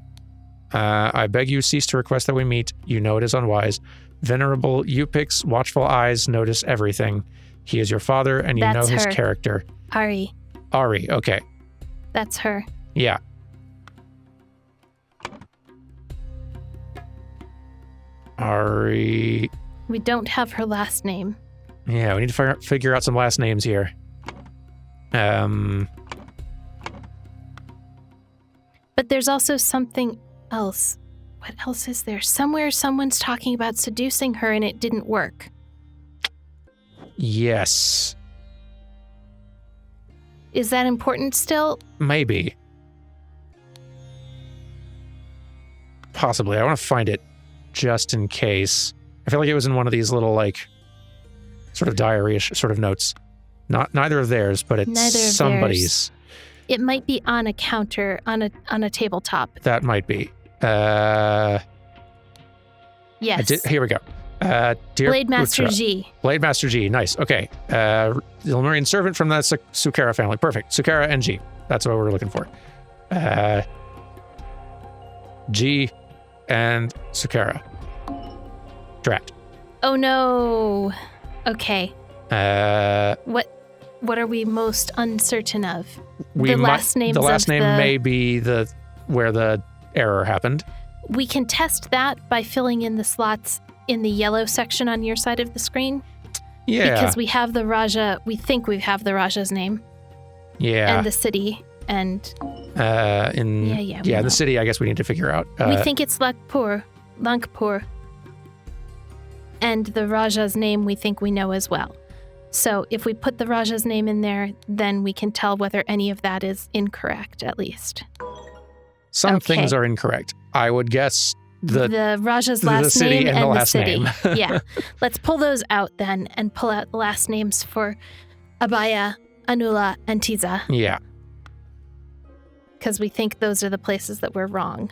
[SPEAKER 1] I beg you cease to request that we meet. You know it is unwise. Venerable Upix, watchful eyes, notice everything. He is your father, and you know his character.
[SPEAKER 2] Ari,
[SPEAKER 1] okay.
[SPEAKER 2] That's her.
[SPEAKER 1] Yeah. Ari.
[SPEAKER 2] We don't have her last name.
[SPEAKER 1] Yeah, we need to figure out some last names here.
[SPEAKER 2] But there's also something else. What else is there? Somewhere someone's talking about seducing her and it didn't work.
[SPEAKER 1] Yes.
[SPEAKER 2] Is that important still?
[SPEAKER 1] Maybe. Possibly. I want to find it just in case. I feel like it was in one of these little, like, sort of diary-ish sort of notes. Neither of theirs, but it's somebody's.
[SPEAKER 2] It might be on a counter, on a tabletop.
[SPEAKER 1] That might be.
[SPEAKER 2] Yes.
[SPEAKER 1] Here we go. Dear
[SPEAKER 2] Blade Master
[SPEAKER 1] Putra.
[SPEAKER 2] G.
[SPEAKER 1] Blade Master G. Nice. Okay. The Lemurian servant from the Sukara family. Perfect. Sukara and G. That's what we're looking for. G and Sukara. Trapped.
[SPEAKER 2] Oh no. Okay. What are we most uncertain of? The last name
[SPEAKER 1] may be where the error happened.
[SPEAKER 2] We can test that by filling in the slots in the yellow section on your side of the screen.
[SPEAKER 1] Yeah.
[SPEAKER 2] Because we have the Raja, we think we have the Raja's name.
[SPEAKER 1] Yeah.
[SPEAKER 2] And the city, and...
[SPEAKER 1] the city, I guess we need to figure out.
[SPEAKER 2] We think it's Lankpur. And the Raja's name we think we know as well. So if we put the Raja's name in there, then we can tell whether any of that is incorrect, at least.
[SPEAKER 1] Some things are incorrect. I would guess
[SPEAKER 2] the Raja's last name and the
[SPEAKER 1] last
[SPEAKER 2] city.
[SPEAKER 1] name.
[SPEAKER 2] Yeah. Let's pull those out then and pull out the last names for Abaya, Anula, and Tiza.
[SPEAKER 1] Yeah.
[SPEAKER 2] Because we think those are the places that we're wrong.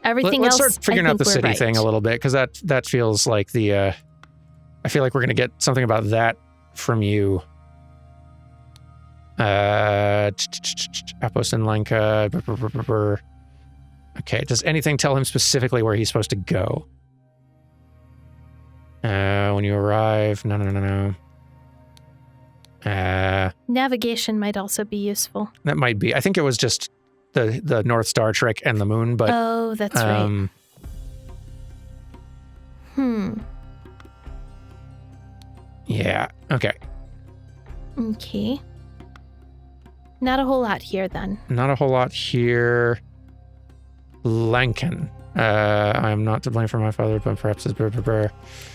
[SPEAKER 2] Everything
[SPEAKER 1] Let's
[SPEAKER 2] else,
[SPEAKER 1] start figuring out the city thing a little bit, because that feels like the... I feel like we're going to get something about that from you. Outpost in Lanka. Okay, does anything tell him specifically where he's supposed to go? When you arrive, no.
[SPEAKER 2] Navigation might also be useful.
[SPEAKER 1] That might be. I think it was just the North Star trick and the moon, but...
[SPEAKER 2] Oh, that's right.
[SPEAKER 1] Yeah, okay.
[SPEAKER 2] Okay. Not a whole lot here, then.
[SPEAKER 1] Not a whole lot here. Lankan. I am not to blame for my father, but perhaps his...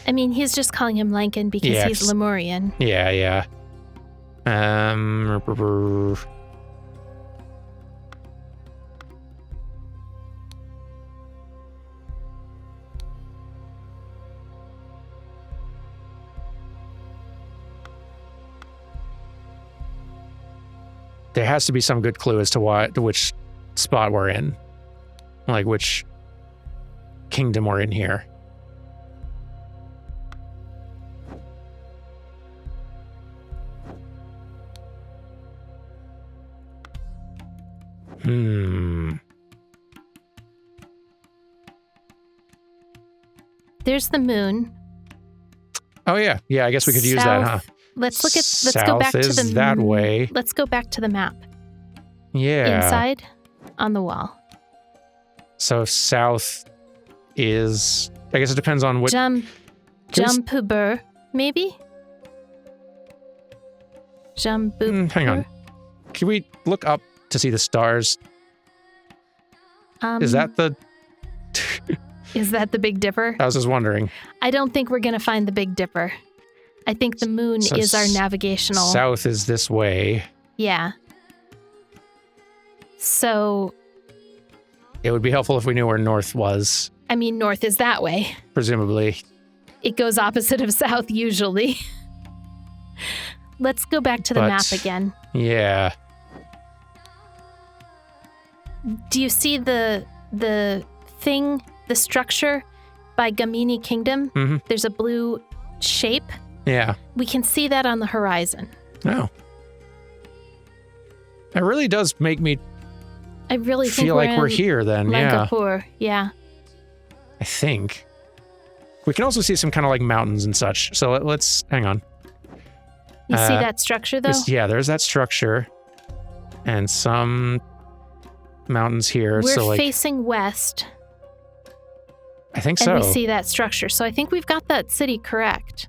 [SPEAKER 2] I mean, he's just calling him Lankan because he's Lemurian.
[SPEAKER 1] Yeah. There has to be some good clue as to which spot we're in. Like which kingdom we're in here.
[SPEAKER 2] There's the moon.
[SPEAKER 1] Oh yeah. Yeah, I guess we could use that, huh?
[SPEAKER 2] Let's go back to the
[SPEAKER 1] that way.
[SPEAKER 2] Let's go back to the map.
[SPEAKER 1] Yeah.
[SPEAKER 2] Inside on the wall.
[SPEAKER 1] So south is, I guess it depends on what...
[SPEAKER 2] Jampubur, maybe? Jampubur?
[SPEAKER 1] Hang on. Can we look up to see the stars? Is that the...
[SPEAKER 2] Is that the Big Dipper?
[SPEAKER 1] I was just wondering.
[SPEAKER 2] I don't think we're going to find the Big Dipper. I think the moon is our navigational...
[SPEAKER 1] South is this way.
[SPEAKER 2] Yeah. So...
[SPEAKER 1] It would be helpful if we knew where north was.
[SPEAKER 2] I mean, north is that way.
[SPEAKER 1] Presumably.
[SPEAKER 2] It goes opposite of south, usually. Let's go back to the map again.
[SPEAKER 1] Yeah.
[SPEAKER 2] Do you see the thing, the structure by Gamini Kingdom?
[SPEAKER 1] Mm-hmm.
[SPEAKER 2] There's a blue shape.
[SPEAKER 1] Yeah.
[SPEAKER 2] We can see that on the horizon.
[SPEAKER 1] Oh. It really does make me
[SPEAKER 2] I really
[SPEAKER 1] feel like we're here then.
[SPEAKER 2] Lankapur, yeah.
[SPEAKER 1] I think. We can also see some kind of like mountains and such. So let's hang on.
[SPEAKER 2] You see that structure though?
[SPEAKER 1] There's that structure. And some mountains here.
[SPEAKER 2] We're facing west.
[SPEAKER 1] I think so.
[SPEAKER 2] And we see that structure. So I think we've got that city correct.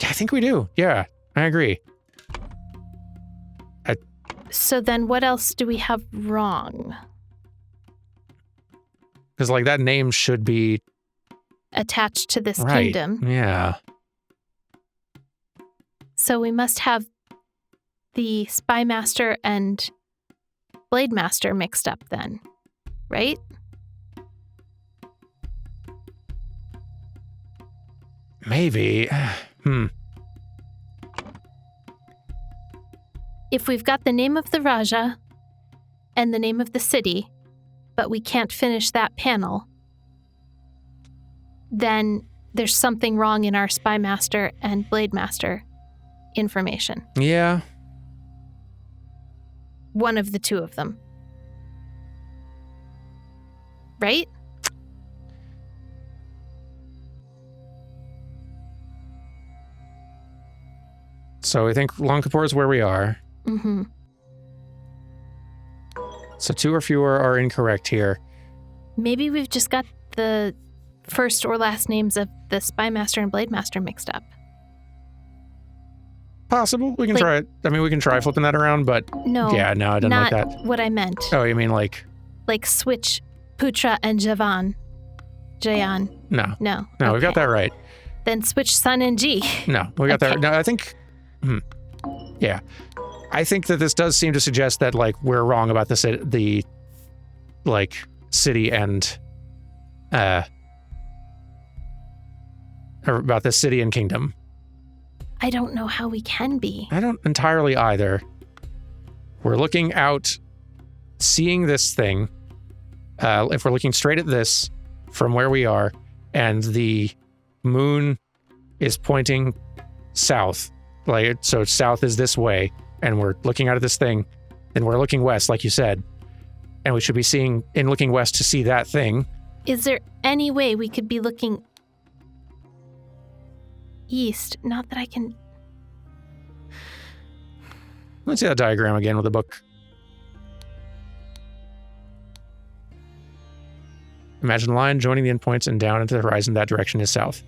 [SPEAKER 1] I think we do. Yeah, I agree.
[SPEAKER 2] So then what else do we have wrong?
[SPEAKER 1] Because like that name should be...
[SPEAKER 2] attached to this kingdom.
[SPEAKER 1] Yeah.
[SPEAKER 2] So we must have the Spy Master and Blade Master mixed up then, right?
[SPEAKER 1] Maybe.
[SPEAKER 2] If we've got the name of the Raja and the name of the city, but we can't finish that panel, then there's something wrong in our Spy Master and Blade Master information.
[SPEAKER 1] Yeah.
[SPEAKER 2] One of the two of them. Right?
[SPEAKER 1] So I think Lankapur is where we are.
[SPEAKER 2] Mm-hmm.
[SPEAKER 1] So 2 or fewer are incorrect here.
[SPEAKER 2] Maybe we've just got the first or last names of the Spy Master and Blade Master mixed up.
[SPEAKER 1] Possible. We can try it. I mean, we can try flipping that around, but
[SPEAKER 2] No.
[SPEAKER 1] yeah, no, I didn't like
[SPEAKER 2] Not
[SPEAKER 1] that.
[SPEAKER 2] what I meant.
[SPEAKER 1] Oh, you mean like
[SPEAKER 2] Switch Putra and Jayan.
[SPEAKER 1] No.
[SPEAKER 2] No.
[SPEAKER 1] No, we got
[SPEAKER 2] Okay.
[SPEAKER 1] that right.
[SPEAKER 2] Then switch Sun and G.
[SPEAKER 1] No, we got that.
[SPEAKER 2] Okay.
[SPEAKER 1] No, I think. Yeah, I think that this does seem to suggest that like we're wrong about the city and, or about the city and kingdom.
[SPEAKER 2] I don't know how we can be.
[SPEAKER 1] I don't entirely either. We're looking out, seeing this thing. If we're looking straight at this from where we are, and the moon is pointing south, like so south is this way, and we're looking out at this thing, then we're looking west, like you said, and we should be looking west to see that thing.
[SPEAKER 2] Is there any way we could be looking east? Not that I can...
[SPEAKER 1] Let's see that diagram again with the book. Imagine a line joining the endpoints and down into the horizon. That direction is south.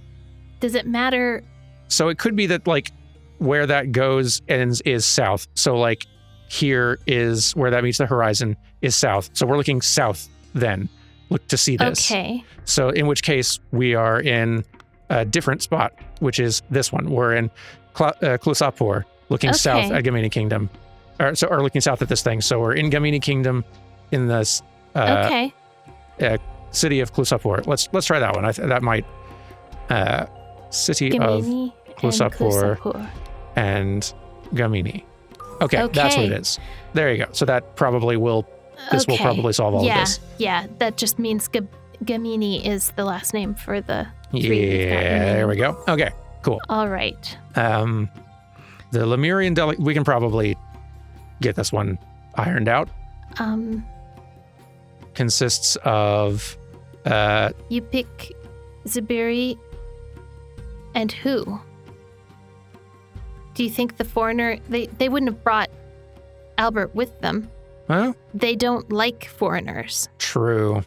[SPEAKER 2] Does it matter?
[SPEAKER 1] So it could be that like where that goes ends is south. So like here is where that meets the horizon is south. So we're looking south then. Look to see this.
[SPEAKER 2] Okay.
[SPEAKER 1] So in which case we are in a different spot, which is this one. We're in Klusapur, looking south at Gamini Kingdom. Or looking south at this thing. So we're in Gamini Kingdom in this city of Klusapur. Let's try that one. That might city
[SPEAKER 2] Gamini
[SPEAKER 1] of Klusapur and Gamini. Okay, that's what it is. There you go. So that probably will will probably solve all of this.
[SPEAKER 2] Yeah, that just means Gamini is the last name for the three.
[SPEAKER 1] Yeah, there we go. Okay, cool.
[SPEAKER 2] All right.
[SPEAKER 1] The Lemurian we can probably get this one ironed out. Consists of
[SPEAKER 2] you pick Zubiri and who? Do you think the foreigner they wouldn't have brought Albert with them?
[SPEAKER 1] Well,
[SPEAKER 2] They don't like foreigners.
[SPEAKER 1] True.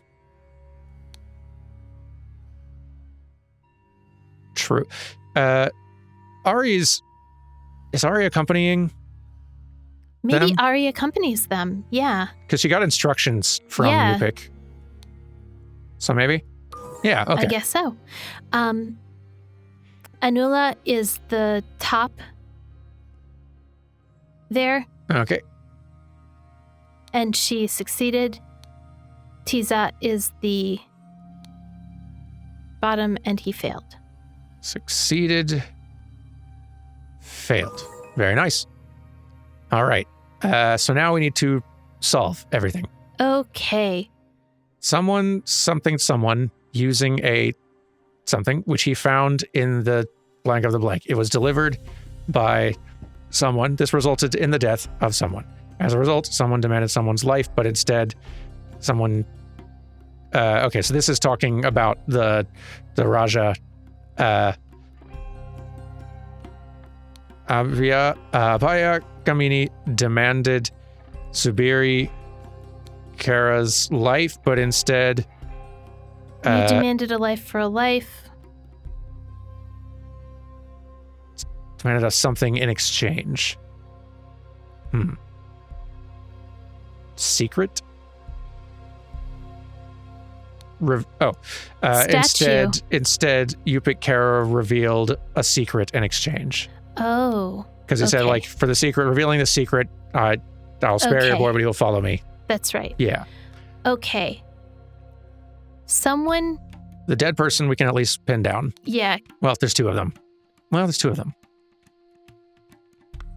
[SPEAKER 1] Is Ari accompanying
[SPEAKER 2] Maybe
[SPEAKER 1] them?
[SPEAKER 2] Ari accompanies them. Yeah.
[SPEAKER 1] Because she got instructions from
[SPEAKER 2] Yeah.
[SPEAKER 1] Yupik. So maybe? Yeah, okay.
[SPEAKER 2] I guess so. Anula is the top there,
[SPEAKER 1] Okay.
[SPEAKER 2] and she succeeded. Tiza is the bottom, and he failed.
[SPEAKER 1] Succeeded. Failed. Very nice. All right. So now we need to solve everything.
[SPEAKER 2] Okay.
[SPEAKER 1] Someone using a something which he found in the blank of the blank. It was delivered by someone. This resulted in the death of someone. As a result, someone demanded someone's life, but instead someone... okay, so this is talking about the Raja... Abhaya Kamini demanded Subiri Kara's life, but instead...
[SPEAKER 2] You demanded a life for a life.
[SPEAKER 1] demanded us something in exchange. Secret?
[SPEAKER 2] Statue.
[SPEAKER 1] Instead, Yupik Kara revealed a secret in exchange.
[SPEAKER 2] Oh.
[SPEAKER 1] Because he said, like, for the secret, revealing the secret, I'll spare your boy, but he'll follow me.
[SPEAKER 2] That's right.
[SPEAKER 1] Yeah.
[SPEAKER 2] Okay. Someone...
[SPEAKER 1] The dead person we can at least pin down.
[SPEAKER 2] Yeah.
[SPEAKER 1] Well, there's two of them.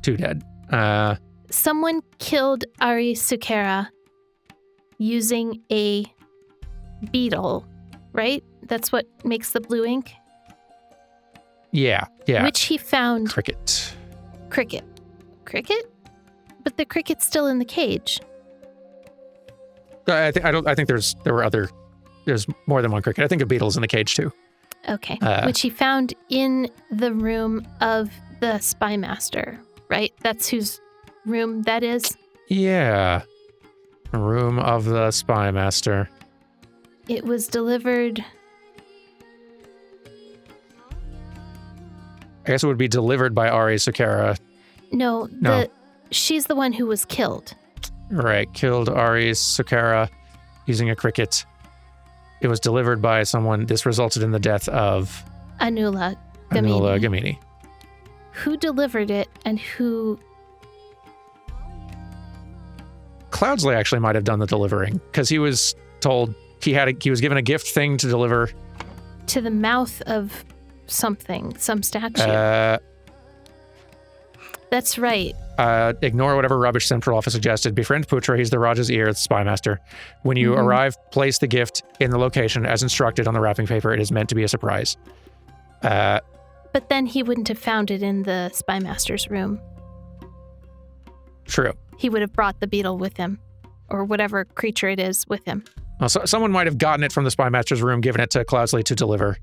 [SPEAKER 1] Two dead.
[SPEAKER 2] Someone killed Ari Sukera using a beetle, right? That's what makes the blue ink?
[SPEAKER 1] Yeah.
[SPEAKER 2] Which he found...
[SPEAKER 1] Cricket?
[SPEAKER 2] Cricket? But the cricket's still in the cage.
[SPEAKER 1] I think there's more than one cricket. I think a beetle's in the cage too.
[SPEAKER 2] Okay. Which he found in the room of the spy master, right? That's whose room that is?
[SPEAKER 1] Yeah. Room of the spy master.
[SPEAKER 2] It was delivered...
[SPEAKER 1] I guess it would be delivered by Ari Sakara.
[SPEAKER 2] No. She's the one who was killed.
[SPEAKER 1] Right. Killed Ari Sakara using a cricket. It was delivered by someone. This resulted in the death of...
[SPEAKER 2] Anula
[SPEAKER 1] Gamini.
[SPEAKER 2] Who delivered it and who...
[SPEAKER 1] Cloudsley actually might have done the delivering because he was told he was given a gift thing to deliver
[SPEAKER 2] to the mouth of something, some statue. That's right.
[SPEAKER 1] Ignore whatever rubbish Central Office suggested. Befriend Putra. He's the Raja's ear, the spy master. When you arrive, place the gift in the location as instructed on the wrapping paper. It is meant to be a surprise.
[SPEAKER 2] But then he wouldn't have found it in the spy master's room.
[SPEAKER 1] True.
[SPEAKER 2] He would have brought the beetle with him, or whatever creature it is with him.
[SPEAKER 1] Well, so someone might have gotten it from the spy master's room, given it to Cloudsley to deliver.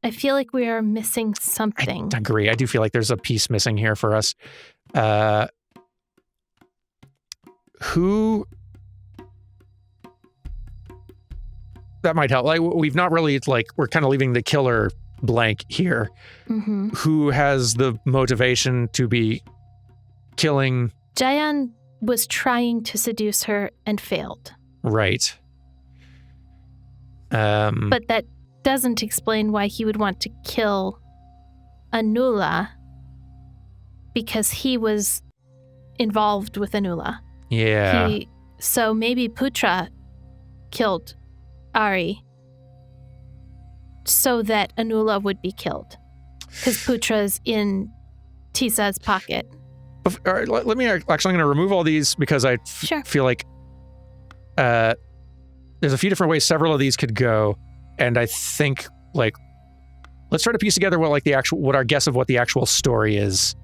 [SPEAKER 2] I feel like we are missing something.
[SPEAKER 1] I agree. I do feel like there's a piece missing here for us. Who... That might help. Like, we've not really, we're kind of leaving the killer blank here.
[SPEAKER 2] Mm-hmm.
[SPEAKER 1] Who has the motivation to be killing...
[SPEAKER 2] Jayan was trying to seduce her and failed.
[SPEAKER 1] Right.
[SPEAKER 2] But that doesn't explain why he would want to kill Anula, because he was involved with Anula.
[SPEAKER 1] Yeah.
[SPEAKER 2] So maybe Putra killed Ari so that Anula would be killed, because Putra's in Tisa's pocket.
[SPEAKER 1] All right, let me actually, I'm going to remove all these because I feel like there's a few different ways several of these could go, and I think let's try to piece together what our guess of what the actual story is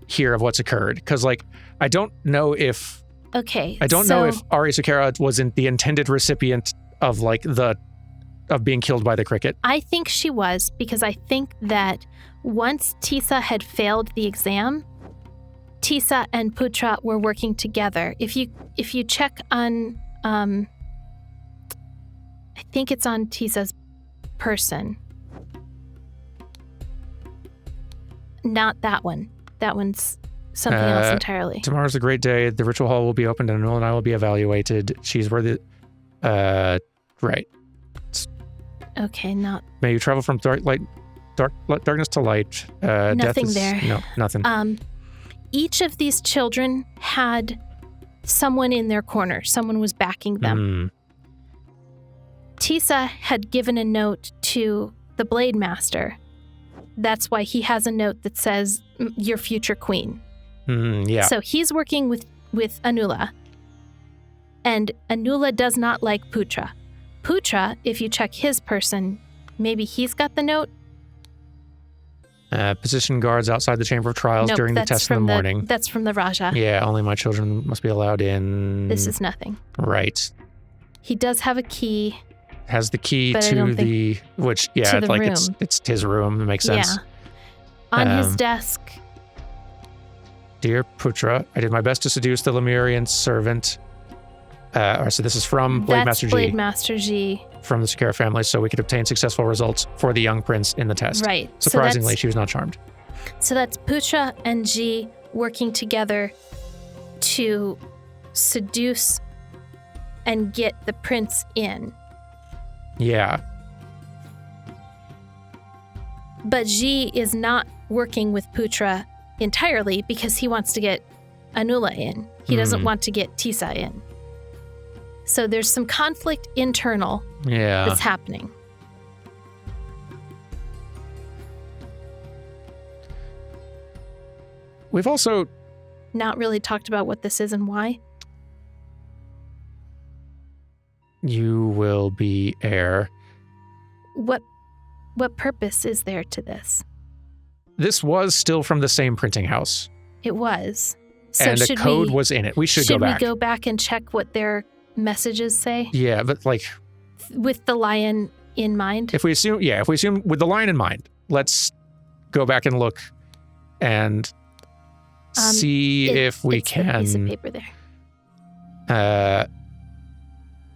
[SPEAKER 1] here of what's occurred, because I don't know if know if Ari Sakara was the intended recipient of of being killed by the cricket.
[SPEAKER 2] I think she was, because I think that once Tisa had failed the exam, Tisa and Putra were working together. If you check on, I think it's on Tisa's person. Not that one. That one's something else entirely.
[SPEAKER 1] Tomorrow's a great day. The ritual hall will be opened and Noel and I will be evaluated. She's worthy. Right.
[SPEAKER 2] Okay, not.
[SPEAKER 1] May you travel from darkness to light.
[SPEAKER 2] Nothing there.
[SPEAKER 1] No, nothing.
[SPEAKER 2] Each of these children had someone in their corner. Someone was backing them. Tisa had given a note to the Blade Master. That's why he has a note that says, "Your future queen."
[SPEAKER 1] Yeah.
[SPEAKER 2] So he's working with Anula. And Anula does not like Putra. Putra, if you check his person, maybe he's got the note.
[SPEAKER 1] Position guards outside the Chamber of Trials during the test in the morning.
[SPEAKER 2] That's from the Raja.
[SPEAKER 1] Yeah, only my children must be allowed in.
[SPEAKER 2] This is nothing.
[SPEAKER 1] Right.
[SPEAKER 2] He does have a key.
[SPEAKER 1] Has the key to the room. It's his room. It makes sense.
[SPEAKER 2] Yeah. On his desk.
[SPEAKER 1] Dear Putra, I did my best to seduce the Lemurian servant. So this is from Blade Master G.
[SPEAKER 2] Blade Master G.
[SPEAKER 1] From the Sakara family, so we could obtain successful results for the young prince in the test.
[SPEAKER 2] Right.
[SPEAKER 1] Surprisingly, she was not charmed.
[SPEAKER 2] So that's Putra and G working together to seduce and get the prince in.
[SPEAKER 1] Yeah.
[SPEAKER 2] But G is not working with Putra entirely because he wants to get Anula in. He doesn't want to get Tisa in. So there's some conflict internal that's happening.
[SPEAKER 1] We've also
[SPEAKER 2] not really talked about what this is and why.
[SPEAKER 1] You will be heir.
[SPEAKER 2] What purpose is there to this?
[SPEAKER 1] This was still from the same printing house.
[SPEAKER 2] It was. So
[SPEAKER 1] And a code was in it. We should go back.
[SPEAKER 2] Should we go back and check what their messages say?
[SPEAKER 1] Yeah, but like...
[SPEAKER 2] With the lion in mind?
[SPEAKER 1] If we assume with the lion in mind, let's go back and look and see if we can...
[SPEAKER 2] The piece of paper there.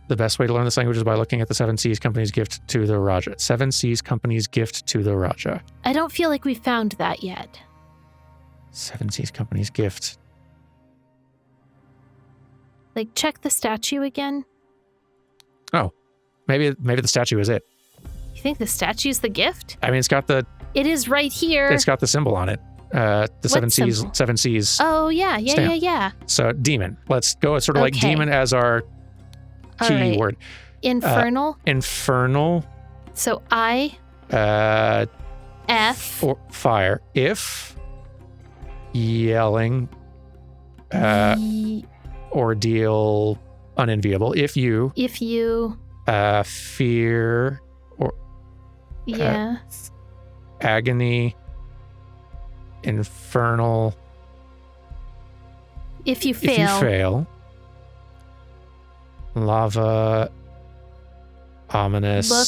[SPEAKER 1] The best way to learn this language is by looking at the Seven Seas Company's gift to the Raja. Seven Seas Company's gift to the Raja.
[SPEAKER 2] I don't feel like we found that yet.
[SPEAKER 1] Seven Seas Company's gift.
[SPEAKER 2] Like, check the statue again.
[SPEAKER 1] Oh, maybe the statue is it.
[SPEAKER 2] You think the statue's the gift?
[SPEAKER 1] I mean, it's got the...
[SPEAKER 2] It is right here.
[SPEAKER 1] It's got the symbol on it. The Seven Seas.
[SPEAKER 2] Oh, yeah.
[SPEAKER 1] Stamp. So, demon. Let's go sort of like demon as our key word.
[SPEAKER 2] Infernal.
[SPEAKER 1] Infernal.
[SPEAKER 2] So, I. F.
[SPEAKER 1] Or fire. If. Yelling. Ordeal. Unenviable. If you. Fear. Or.
[SPEAKER 2] Yeah.
[SPEAKER 1] Agony. Infernal.
[SPEAKER 2] If you fail.
[SPEAKER 1] Lava. Ominous.
[SPEAKER 2] Look.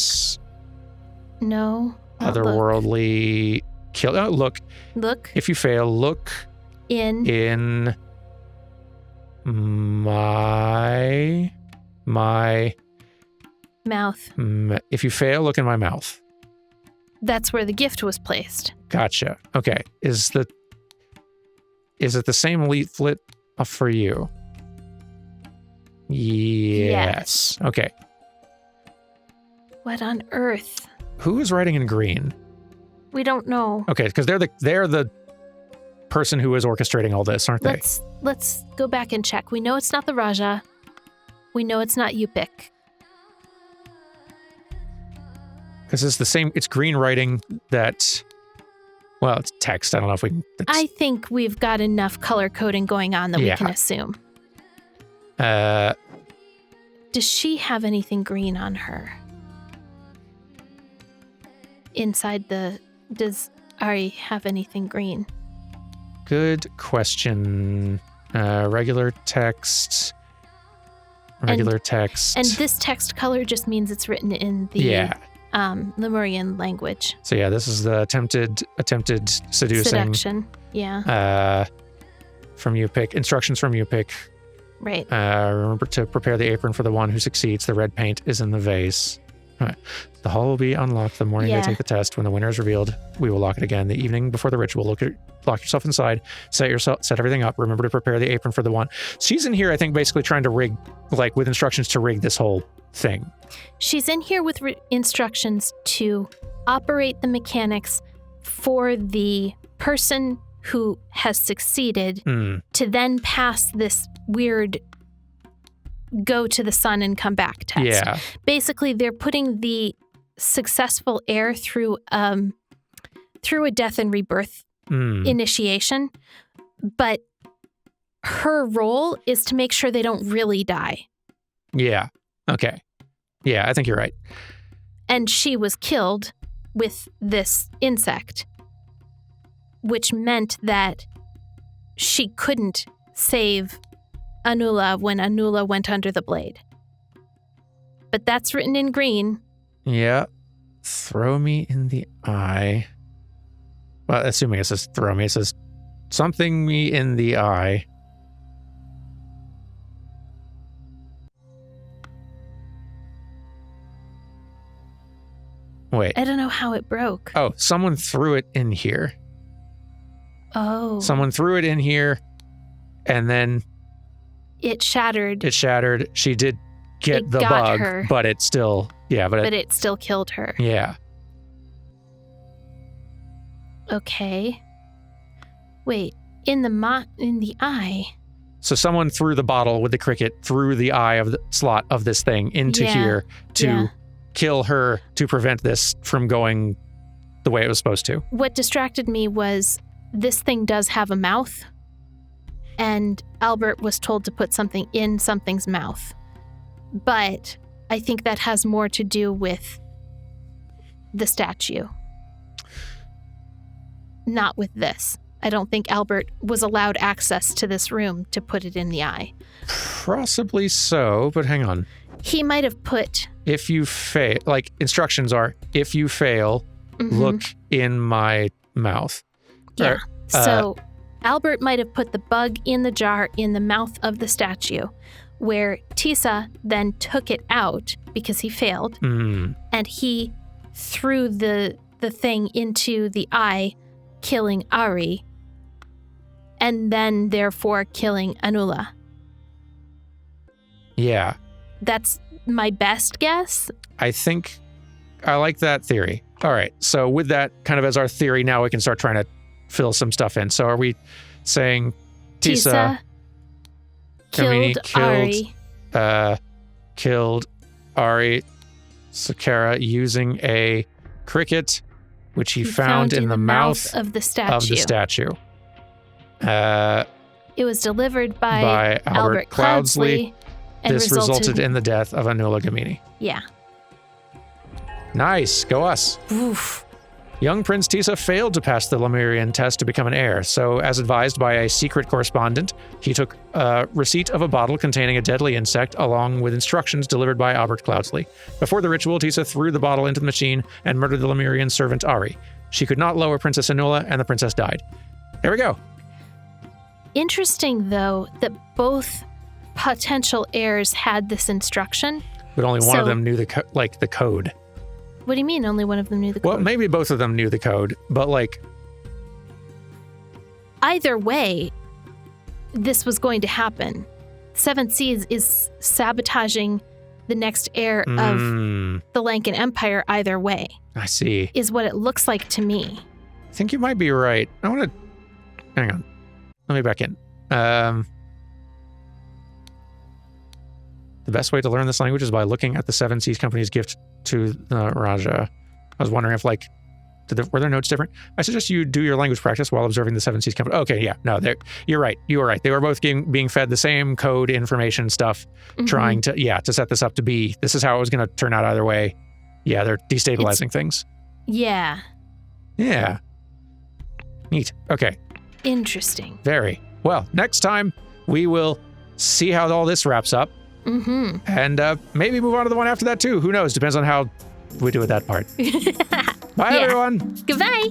[SPEAKER 2] No.
[SPEAKER 1] Otherworldly. Kill. Oh, look.
[SPEAKER 2] Look.
[SPEAKER 1] If you fail, look. In. My
[SPEAKER 2] mouth.
[SPEAKER 1] If you fail, look in my mouth.
[SPEAKER 2] That's where the gift was placed.
[SPEAKER 1] Gotcha. Okay. Is it the same leaflet for you? Yes. Okay.
[SPEAKER 2] What on earth?
[SPEAKER 1] Who is writing in green?
[SPEAKER 2] We don't know.
[SPEAKER 1] Okay, because they're the person who is orchestrating all this, aren't they?
[SPEAKER 2] Let's go back and check. We know it's not the Raja. We know it's not Yupik.
[SPEAKER 1] Because it's the same. It's green writing that. Well, it's text. I don't know if we can.
[SPEAKER 2] I think we've got enough color coding going on that we can assume. Does she have anything green on her? Does Ari have anything green?
[SPEAKER 1] Good question. Regular text. And
[SPEAKER 2] this text color just means it's written in the Lemurian language.
[SPEAKER 1] So yeah, this is the attempted
[SPEAKER 2] seduction. Yeah.
[SPEAKER 1] From Yupik. Instructions from Yupik.
[SPEAKER 2] Right.
[SPEAKER 1] Remember to prepare the apron for the one who succeeds. The red paint is in the vase. Right. The hall will be unlocked the morning they take the test. When the winner is revealed, we will lock it again. The evening before the ritual, lock yourself inside, set everything up. Remember to prepare the apron for the one. She's in here, I think, basically trying to rig, like with instructions to rig this whole thing.
[SPEAKER 2] She's in here with instructions to operate the mechanics for the person who has succeeded to then pass this weird go to the sun and come back test.
[SPEAKER 1] Yeah.
[SPEAKER 2] Basically, they're putting the successful heir through a death and rebirth initiation, but her role is to make sure they don't really die.
[SPEAKER 1] Yeah. Okay. Yeah, I think you're right.
[SPEAKER 2] And she was killed with this insect, which meant that she couldn't save Anula when Anula went under the blade. But that's written in green.
[SPEAKER 1] Yeah. Throw me in the eye. Well, assuming it says throw me, it says something me in the eye. Wait.
[SPEAKER 2] I don't know how it broke.
[SPEAKER 1] Oh, someone threw it in here.
[SPEAKER 2] Oh.
[SPEAKER 1] Someone threw it in here, and then
[SPEAKER 2] it shattered.
[SPEAKER 1] She did get the bug, but it still, but
[SPEAKER 2] it still killed her.
[SPEAKER 1] Yeah.
[SPEAKER 2] Okay. Wait, in the eye.
[SPEAKER 1] So someone threw the bottle with the cricket through the eye of the slot of this thing into here to kill her, to prevent this from going the way it was supposed to.
[SPEAKER 2] What distracted me was this thing does have a mouth, and Albert was told to put something in something's mouth. But I think that has more to do with the statue, not with this. I don't think Albert was allowed access to this room to put it in the eye.
[SPEAKER 1] Possibly so, but hang on.
[SPEAKER 2] He might have put...
[SPEAKER 1] If you fail, like instructions are, if you fail, look in my mouth.
[SPEAKER 2] Yeah.
[SPEAKER 1] Or,
[SPEAKER 2] So Albert might have put the bug in the jar in the mouth of the statue, where Tisa then took it out because he failed, and he threw the thing into the eye, killing Ari, and then therefore killing Anula.
[SPEAKER 1] Yeah.
[SPEAKER 2] That's my best guess.
[SPEAKER 1] I think I like that theory. All right. So with that kind of as our theory, now we can start trying to fill some stuff in. So are we saying Tisa
[SPEAKER 2] killed Ari.
[SPEAKER 1] Killed Ari Sakara using a cricket, which he found in the mouth
[SPEAKER 2] of the statue. It was delivered by Albert Cloudsley. And
[SPEAKER 1] this resulted in the death of Anula Gamini.
[SPEAKER 2] Yeah.
[SPEAKER 1] Nice. Go us.
[SPEAKER 2] Oof.
[SPEAKER 1] Young Prince Tisa failed to pass the Lemurian test to become an heir, so as advised by a secret correspondent, he took a receipt of a bottle containing a deadly insect along with instructions delivered by Albert Cloudsley. Before the ritual, Tisa threw the bottle into the machine and murdered the Lemurian servant Ari. She could not lower Princess Anula, and the princess died. There we go.
[SPEAKER 2] Interesting, though, that both potential heirs had this instruction.
[SPEAKER 1] But only one of them knew the code.
[SPEAKER 2] What do you mean only one of them knew the code?
[SPEAKER 1] Well, maybe both of them knew the code, but
[SPEAKER 2] either way, this was going to happen. Seven Seas is sabotaging the next heir of the Lankan Empire either way.
[SPEAKER 1] I see.
[SPEAKER 2] Is what it looks like to me.
[SPEAKER 1] I think you might be right. I want to... Hang on. Let me back in. The best way to learn this language is by looking at the Seven Seas Company's gift to the Raja. I was wondering if, were their notes different? I suggest you do your language practice while observing the Seven Seas Company. Okay, yeah, no, you're right. You were right. They were both being fed the same code information stuff, trying to set this up to be, this is how it was going to turn out either way. Yeah, they're destabilizing things.
[SPEAKER 2] Yeah.
[SPEAKER 1] Yeah. Neat. Okay.
[SPEAKER 2] Interesting.
[SPEAKER 1] Very. Well, next time we will see how all this wraps up. And maybe move on to the one after that too. Who knows? Depends on how we do with that part. Bye, everyone.
[SPEAKER 2] Goodbye.